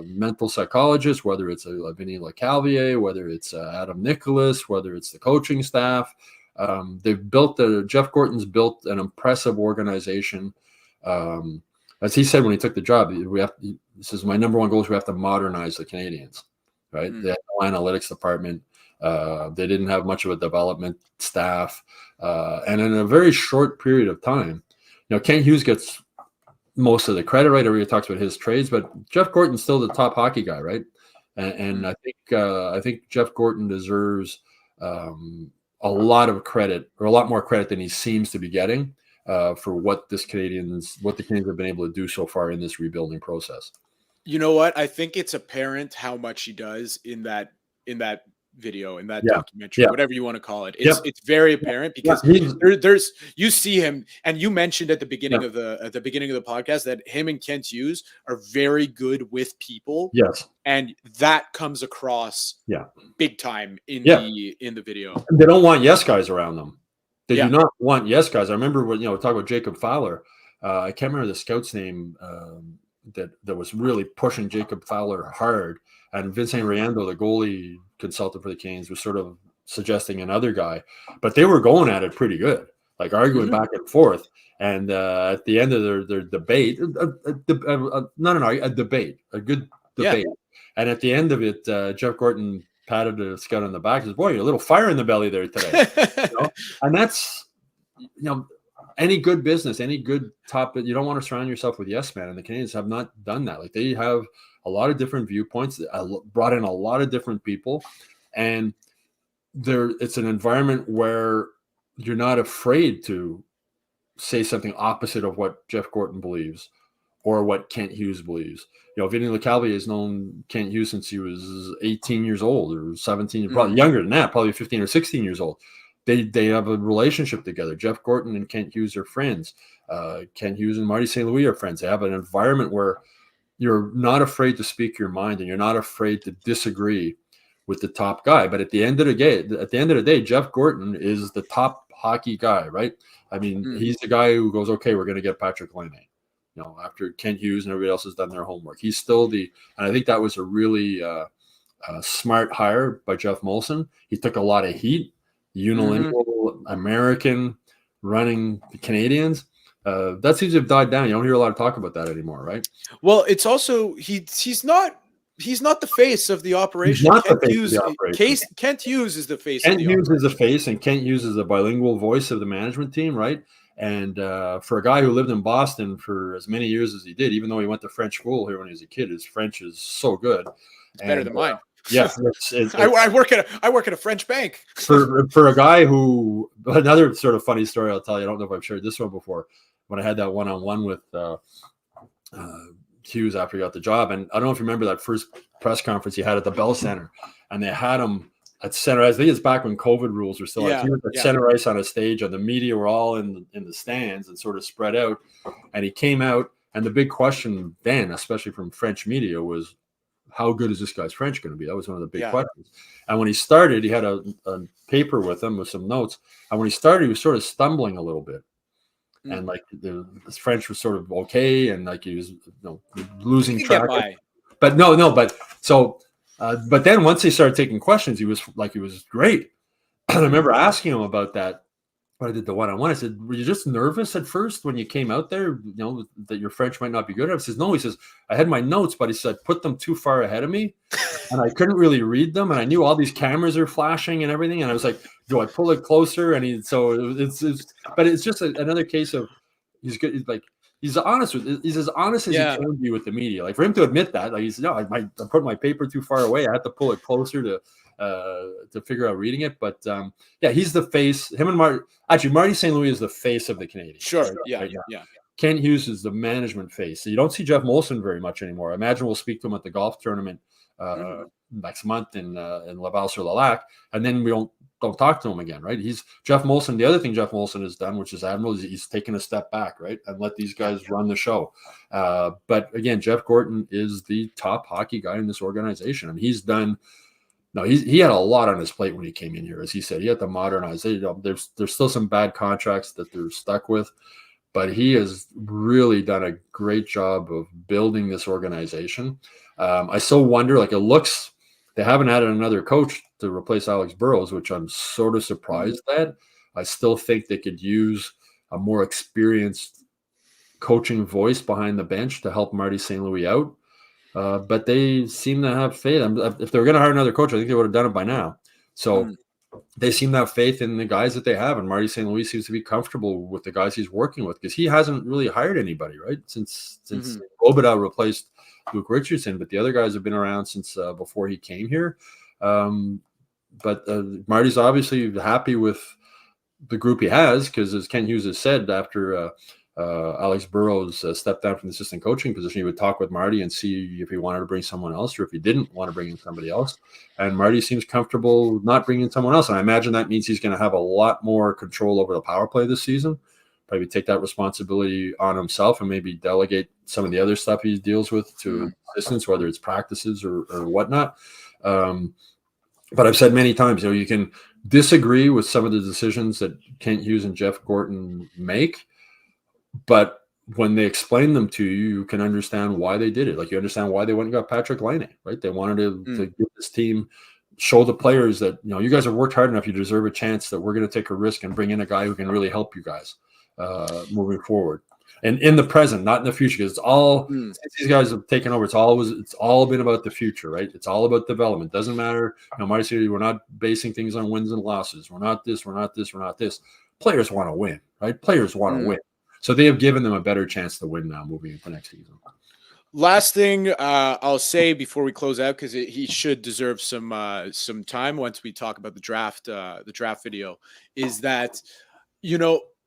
mental psychologists, whether it's Vinny Lecavalier, whether it's Adam Nicholas, whether it's the coaching staff. Jeff Gorton's built an impressive organization. As he said when he took the job, this is my number one goal is we have to modernize the Canadians, right? They had no analytics department. They didn't have much of a development staff. And in a very short period of time, Kent Hughes gets most of the credit, right? Everybody talks about his trades, but Jeff Gorton's still the top hockey guy, right? And I think Jeff Gorton deserves a lot of credit, or a lot more credit than he seems to be getting for what the Canadians have been able to do so far in this rebuilding process. You know what? I think it's apparent how much he does in that video, in that documentary, whatever you want to call it. It's very apparent because there's you see him, and you mentioned at the beginning of the podcast that him and Kent Hughes are very good with people. Yes. And that comes across big time in the video. They don't want yes guys around them. They do not want yes guys. I remember when talk about Jacob Fowler. I can't remember the scout's name that was really pushing Jacob Fowler hard. And Vincent Riando, the goalie consultant for the Canes, was sort of suggesting another guy, but they were going at it pretty good, like arguing back and forth. And at the end of their debate, a debate. And at the end of it, Jeff Gorton patted the scout on the back and says, "Boy, you're a little fire in the belly there today." And that's, any good business, any good top, you don't want to surround yourself with yes men. And the Canadians have not done that. Like, they have a lot of different viewpoints, brought in a lot of different people. And it's an environment where you're not afraid to say something opposite of what Jeff Gorton believes or what Kent Hughes believes. Vinny LeCalvier has known Kent Hughes since he was 18 years old or 17, probably younger than that, probably 15 or 16 years old. They have a relationship together. Jeff Gorton and Kent Hughes are friends. Kent Hughes and Marty St. Louis are friends. They have an environment where you're not afraid to speak your mind and you're not afraid to disagree with the top guy. But at the end of the day, Jeff Gorton is the top hockey guy, right? I mean, he's the guy who goes, okay, we're going to get Patrik Laine. After Kent Hughes and everybody else has done their homework, he's still and I think that was a really smart hire by Jeff Molson. He took a lot of heat, unilingual American running the Canadians. That seems to have died down. You don't hear a lot of talk about that anymore, right? Well, it's also he's not the face of the operation. Kent Hughes is the face. Kent Hughes is the face, and Kent Hughes is the bilingual voice of the management team, right? And for a guy who lived in Boston for as many years as he did, even though he went to French school here when he was a kid, his French is so good. It's better than mine. Yes, I work at a French bank. For a guy who, another sort of funny story I'll tell you. I don't know if I've shared this one before. When I had that one-on-one with Hughes after he got the job, and I don't know if you remember that first press conference he had at the Bell Center, and they had him at center ice. I think it's back when COVID rules were still like, he was at center ice on a stage, and the media were all in the stands and sort of spread out. And he came out, and the big question then, especially from French media, was, how good is this guy's French going to be? That was one of the big questions. And when he started, he had a paper with him with some notes. And when he started, he was sort of stumbling a little bit. And like his French was sort of okay, and like he was losing track. But then once they started taking questions, he was great. And I remember asking him about that when I did the one-on-one. I said, "Were you just nervous at first when you came out there? That your French might not be good enough?" He says, "No." He says, "I had my notes, but he said put them too far ahead of me, and I couldn't really read them, and I knew all these cameras are flashing and everything, and I was like, do I pull it closer?" And but it's just another case of he's good. He's honest he's as honest as he can be with the media. Like, for him to admit that, like, I put my paper too far away. I had to pull it closer to figure out reading it. But he's the face. Him and Marty St. Louis is the face of the Canadians. Sure. Right now. Kent Hughes is the management face. So you don't see Jeff Molson very much anymore. I imagine we'll speak to him at the golf tournament next month in Laval-sur-le-Lac, and then we don't talk to him again, right? He's Jeff Molson. The other thing Jeff Molson has done, which is admirable, is he's taken a step back, right, and let these guys run the show. But again, Jeff Gorton is the top hockey guy in this organization, and he's done. No, he had a lot on his plate when he came in here. As he said, he had to modernize. There's still some bad contracts that they're stuck with, but he has really done a great job of building this organization. I still wonder, like, it looks, they haven't added another coach to replace Alex Burrows, which I'm sort of surprised at. I still think they could use a more experienced coaching voice behind the bench to help Marty St. Louis out. But they seem to have faith. If they were going to hire another coach, I think they would have done it by now. So they seem to have faith in the guys that they have. And Marty St. Louis seems to be comfortable with the guys he's working with, because he hasn't really hired anybody, right? Since Robidoux replaced Luke Richardson, but the other guys have been around since before he came here. But Marty's obviously happy with the group he has, because as Ken Hughes has said, after Alex Burrows stepped down from the assistant coaching position, he would talk with Marty and see if he wanted to bring someone else or if he didn't want to bring in somebody else. And Marty seems comfortable not bringing someone else. And I imagine that means he's going to have a lot more control over the power play this season. Probably take that responsibility on himself and maybe delegate some of the other stuff he deals with to assistants, whether it's practices or whatnot. But I've said many times, you can disagree with some of the decisions that Kent Hughes and Jeff Gorton make, but when they explain them to you, you can understand why they did it. Like, you understand why they went and got Patrik Laine, right? They wanted to give this team, show the players that, you guys have worked hard enough. You deserve a chance, that we're going to take a risk and bring in a guy who can really help you guys moving forward. And in the present, not in the future, because it's all since these guys have taken over, it's all been about the future, right? It's all about development. Doesn't matter, Marty said, we're not basing things on wins and losses. We're not this, we're not this, we're not this. Players want to win, right? Players want to win. So they have given them a better chance to win now moving into next season. Last thing I'll say before we close out, because he should deserve some time once we talk about the draft video, is that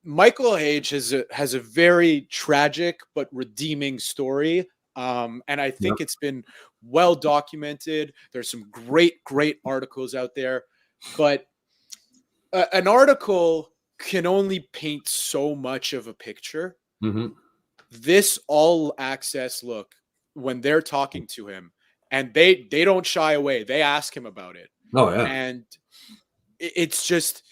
Michael Hage has a very tragic but redeeming story, and I think it's been well documented. There's some great articles out there, but an article can only paint so much of a picture. This all access look, when they're talking to him, and they don't shy away, they ask him about it. Oh yeah. And it's just,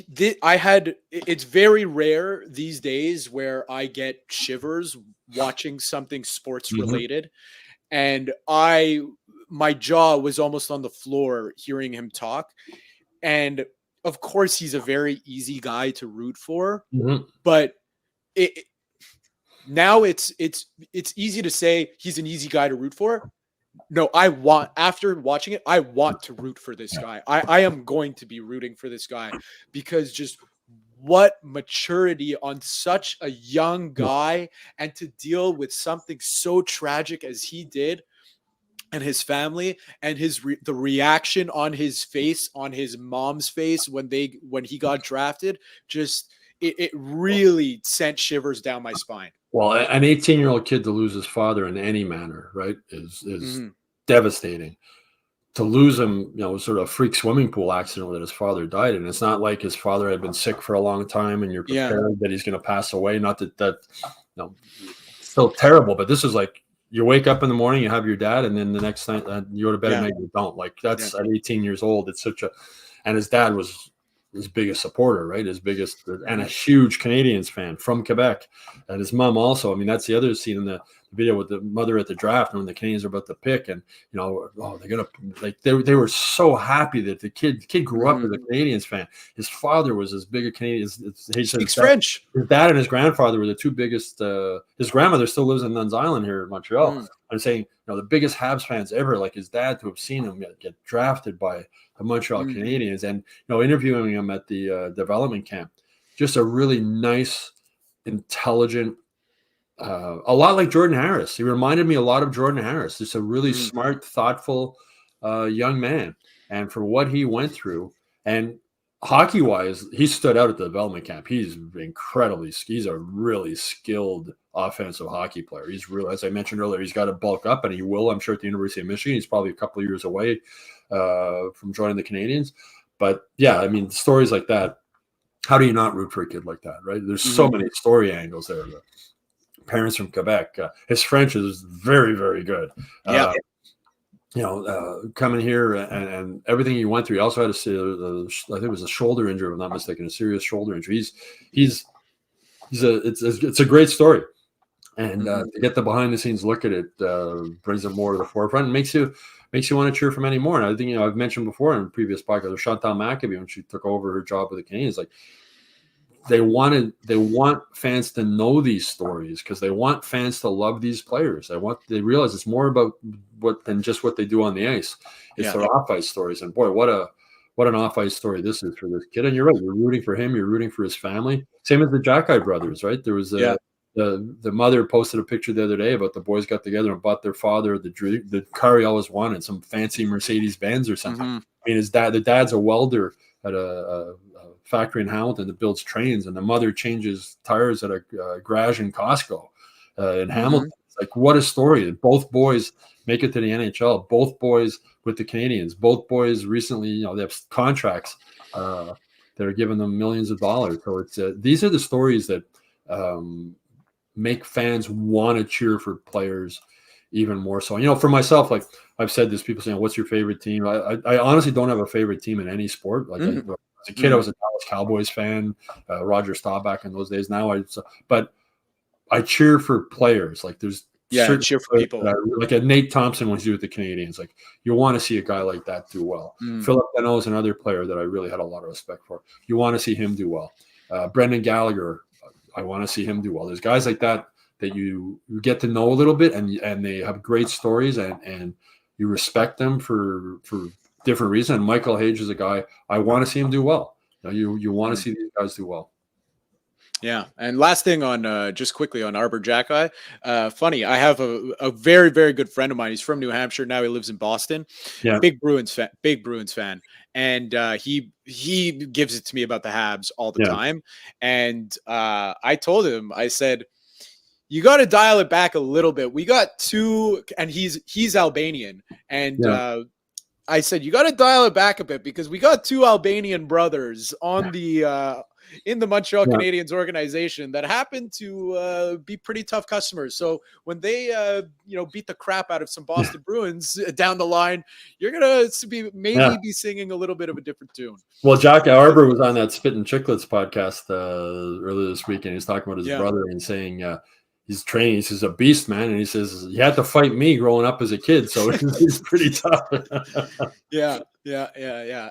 it's very rare these days where I get shivers watching something sports related. And my jaw was almost on the floor hearing him talk. And of course, he's a very easy guy to root for, but now it's easy to say he's an easy guy to root for. No, after watching it, I want to root for this guy. I am going to be rooting for this guy, because just what maturity on such a young guy, and to deal with something so tragic as he did, and his family, and the reaction on his face, on his mom's face when he got drafted, just it really sent shivers down my spine. Well, an 18-year-old kid to lose his father in any manner, right, is devastating. To lose him, sort of a freak swimming pool accident that his father died in. It's not like his father had been sick for a long time and you're prepared that he's going to pass away. Not that still terrible, but this is like, you wake up in the morning, you have your dad, and then the next night you go to bed at night, you don't. Like, that's at 18 years old. It's and his dad was his biggest supporter, right? And a huge Canadians fan from Quebec. And his mom also. I mean, that's the other scene in the video with the mother at the draft, and when the Canadians are about to pick, and they're gonna, like, they were so happy that the kid grew up as a Canadians fan. His father was as big a Canadian. He speaks French. His dad and his grandfather were the two biggest. His grandmother still lives in Nuns Island here in Montreal. I'm saying, the biggest Habs fans ever, like his dad, to have seen him get drafted by the Montreal Canadiens, and interviewing him at the development camp, just a really nice, intelligent. A lot like Jordan Harris. He reminded me a lot of Jordan Harris. Just a really smart, thoughtful young man. And for what he went through, and hockey-wise, he stood out at the development camp. He's a really skilled offensive hockey player. He's really, as I mentioned earlier, he's got to bulk up, and he will, I'm sure, at the University of Michigan. He's probably a couple of years away from joining the Canadians. But yeah, I mean, stories like that, how do you not root for a kid like that, right? There's so many story angles there. Parents from Quebec. His French is very, very good. Coming here and everything he went through. He also had I think it was a shoulder injury, if I'm not mistaken, a serious shoulder injury. It's a great story. And to get the behind the scenes look at it brings it more to the forefront and makes you want to cheer for many more. And I think, I've mentioned before in previous podcasts, Chantal Maccabi, when she took over her job with the Canadians, like they want fans to know these stories because they want fans to love these players. They realize it's more about than just what they do on the ice. It's their off ice stories. And boy, what an off ice story this is for this kid. And you're right, you're rooting for him, you're rooting for his family. Same as the Jackeye brothers, right? There was the mother posted a picture the other day about the boys got together and bought their father the car he always wanted, some fancy Mercedes Benz or something. I mean, the dad's a welder at a factory in Hamilton that builds trains, and the mother changes tires at a garage in Costco in Hamilton. It's like, what a story. Both boys make it to the NHL. Both boys with the Canadians. Both boys recently, they have contracts that are giving them millions of dollars. So it's these are the stories that make fans want to cheer for players even more so. For myself, like I've said this, people saying, what's your favorite team? I honestly don't have a favorite team in any sport. Like as a kid, I was a Dallas Cowboys fan, Roger Staubach in those days. Now but I cheer for players. Like there's cheer for people. Like a Nate Thompson when he was with the Canadians. Like you want to see a guy like that do well. Philip Deneau is another player that I really had a lot of respect for. You want to see him do well. Brendan Gallagher, I want to see him do well. There's guys like that you get to know a little bit, and they have great stories, and you respect them for different reasons. And Michael Hage is a guy I want to see him do well. You want to see these guys do well. Yeah. And last thing on just quickly on Arbor Jackeye. Funny, I have a very, very good friend of mine. He's from New Hampshire. Now he lives in Boston. Yeah. Big Bruins fan. And he gives it to me about the Habs all the time. And I told him, I said, you got to dial it back a little bit. We got two, and he's Albanian. And I said, you got to dial it back a bit because we got two Albanian brothers on the in the Montreal Canadiens organization that happen to be pretty tough customers. So when they beat the crap out of some Boston Bruins down the line, you're gonna be singing a little bit of a different tune. Well, Jack Arbor was on that Spit and Chicklets podcast earlier this week, and he's talking about his brother and saying he's training. He says, a beast, man. And he says, he had to fight me growing up as a kid. So he's pretty tough. Yeah.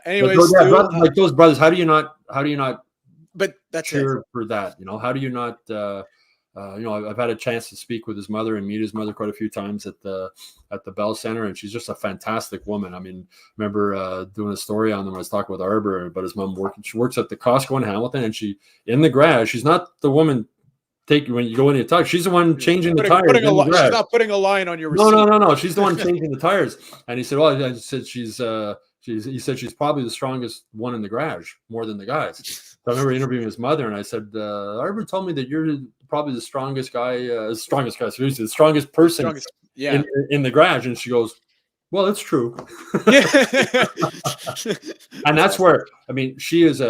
Anyways, like those brothers, how do you not, but that's cheer for that? How do you not, I've had a chance to speak with his mother and meet his mother quite a few times at the Bell Center. And she's just a fantastic woman. I mean, I remember doing a story on them. I was talking with Arbor about his mom she works at the Costco in Hamilton, and she, in the garage, she's not the woman when you go in the tire, she's the one changing the tires. She's not putting a line on your receipt. No. She's the one changing the tires. And he said, well, I said he said she's probably the strongest one in the garage, more than the guys. So I remember interviewing his mother, and I said, Arbor told me that you're probably the strongest seriously, the strongest person in the garage. And she goes, well, it's true. And that's where, I mean, she is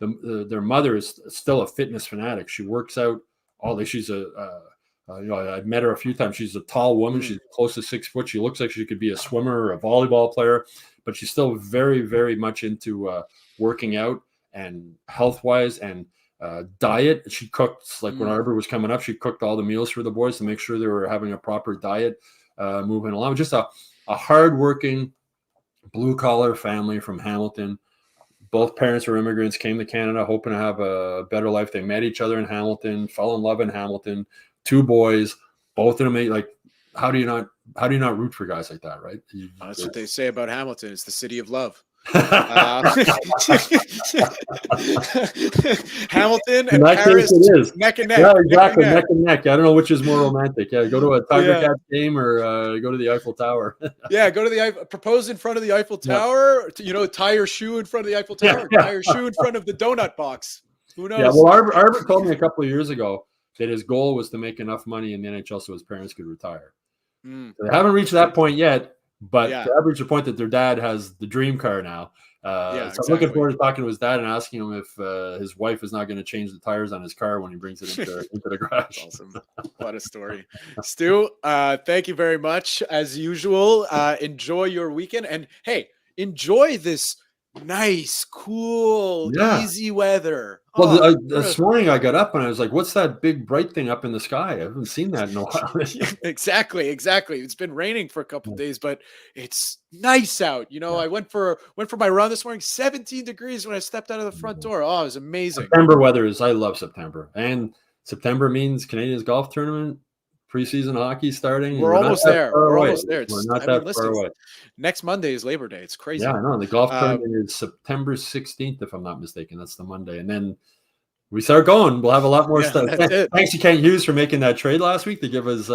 their mother is still a fitness fanatic. She works out all day. She's I've met her a few times. She's a tall woman. She's close to 6 foot. She looks like she could be a swimmer or a volleyball player, but she's still very, very much into working out and health-wise and diet. She cooked, like when Arbor was coming up, she cooked all the meals for the boys to make sure they were having a proper diet moving along. Just a hard-working, blue-collar family from Hamilton. Both parents were immigrants, came to Canada hoping to have a better life. They met each other in Hamilton, fell in love in Hamilton. 2 boys, both of them. Like, how do you not root for guys like that, right? That's what they say about Hamilton. It's the city of love. Hamilton and Paris, neck and neck. Yeah, exactly, neck and neck. I don't know which is more romantic. Yeah, go to a Tiger Cats game or go to the Eiffel Tower. Go to the propose in front of the Eiffel Tower. Tie your shoe in front of the Eiffel Tower. Tie your shoe in front of the donut box. Who knows? Yeah, well, Arbor told me a couple of years ago that his goal was to make enough money in the NHL so his parents could retire. So they haven't reached that point yet. But to reach the point that their dad has the dream car now. So I'm looking forward to talking to his dad and asking him if his wife is not going to change the tires on his car when he brings it into the garage. Awesome. What a story. Stu, thank you very much. As usual, enjoy your weekend. And, hey, enjoy this Nice, cool, Yeah. easy weather. Well, Oh, this morning I got up and I was like, what's that big bright thing up in the sky? I haven't seen that in a while. exactly. It's been raining for a couple of days, but it's nice out. You know, I went for my run this morning, 17 degrees when I stepped out of the front door. Oh, it was amazing. September weather I love September. And September means Canadians golf tournament, preseason hockey starting. We're almost there. We're almost there. We're not that far away. Next Monday is Labor Day. It's crazy. Yeah, I know. The golf tournament is September 16th, if I'm not mistaken. That's the Monday. And then we start going. We'll have a lot more stuff. Thanks to Ken Hughes for making that trade last week to give us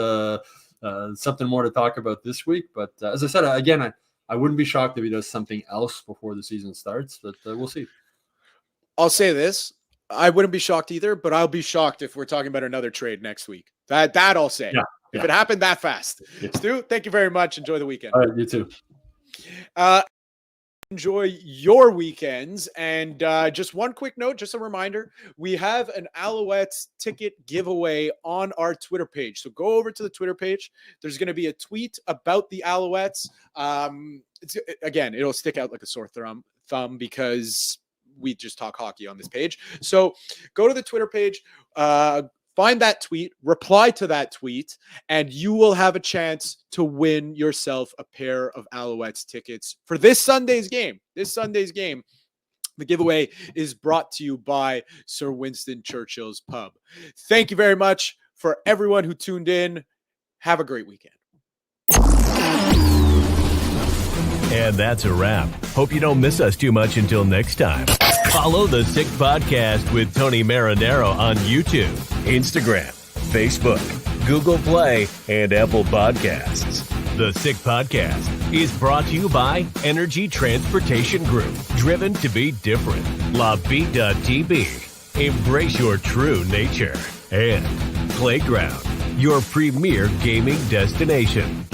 something more to talk about this week. But as I said, again, I wouldn't be shocked if he does something else before the season starts, but we'll see. I'll say this. I wouldn't be shocked either, but I'll be shocked if we're talking about another trade next week. That I'll say. Yeah. If it happened that fast. Yeah. Stu, thank you very much. Enjoy the weekend. All right, you too. Enjoy your weekends. And just one quick note, just a reminder, we have an Alouettes ticket giveaway on our Twitter page. So go over to the Twitter page. There's going to be a tweet about the Alouettes. Again, it'll stick out like a sore thumb because we just talk hockey on this page. So go to the Twitter page, find that tweet, reply to that tweet, and you will have a chance to win yourself a pair of Alouettes tickets for this Sunday's game. The giveaway is brought to you by Sir Winston Churchill's Pub. Thank you very much for everyone who tuned in. Have a great weekend. And that's a wrap. Hope you don't miss us too much until next time. Follow The Sick Podcast with Tony Marinaro on YouTube, Instagram, Facebook, Google Play, and Apple Podcasts. The Sick Podcast is brought to you by Energy Transportation Group, driven to be different. LaBita.tb, embrace your true nature. And Playground, your premier gaming destination.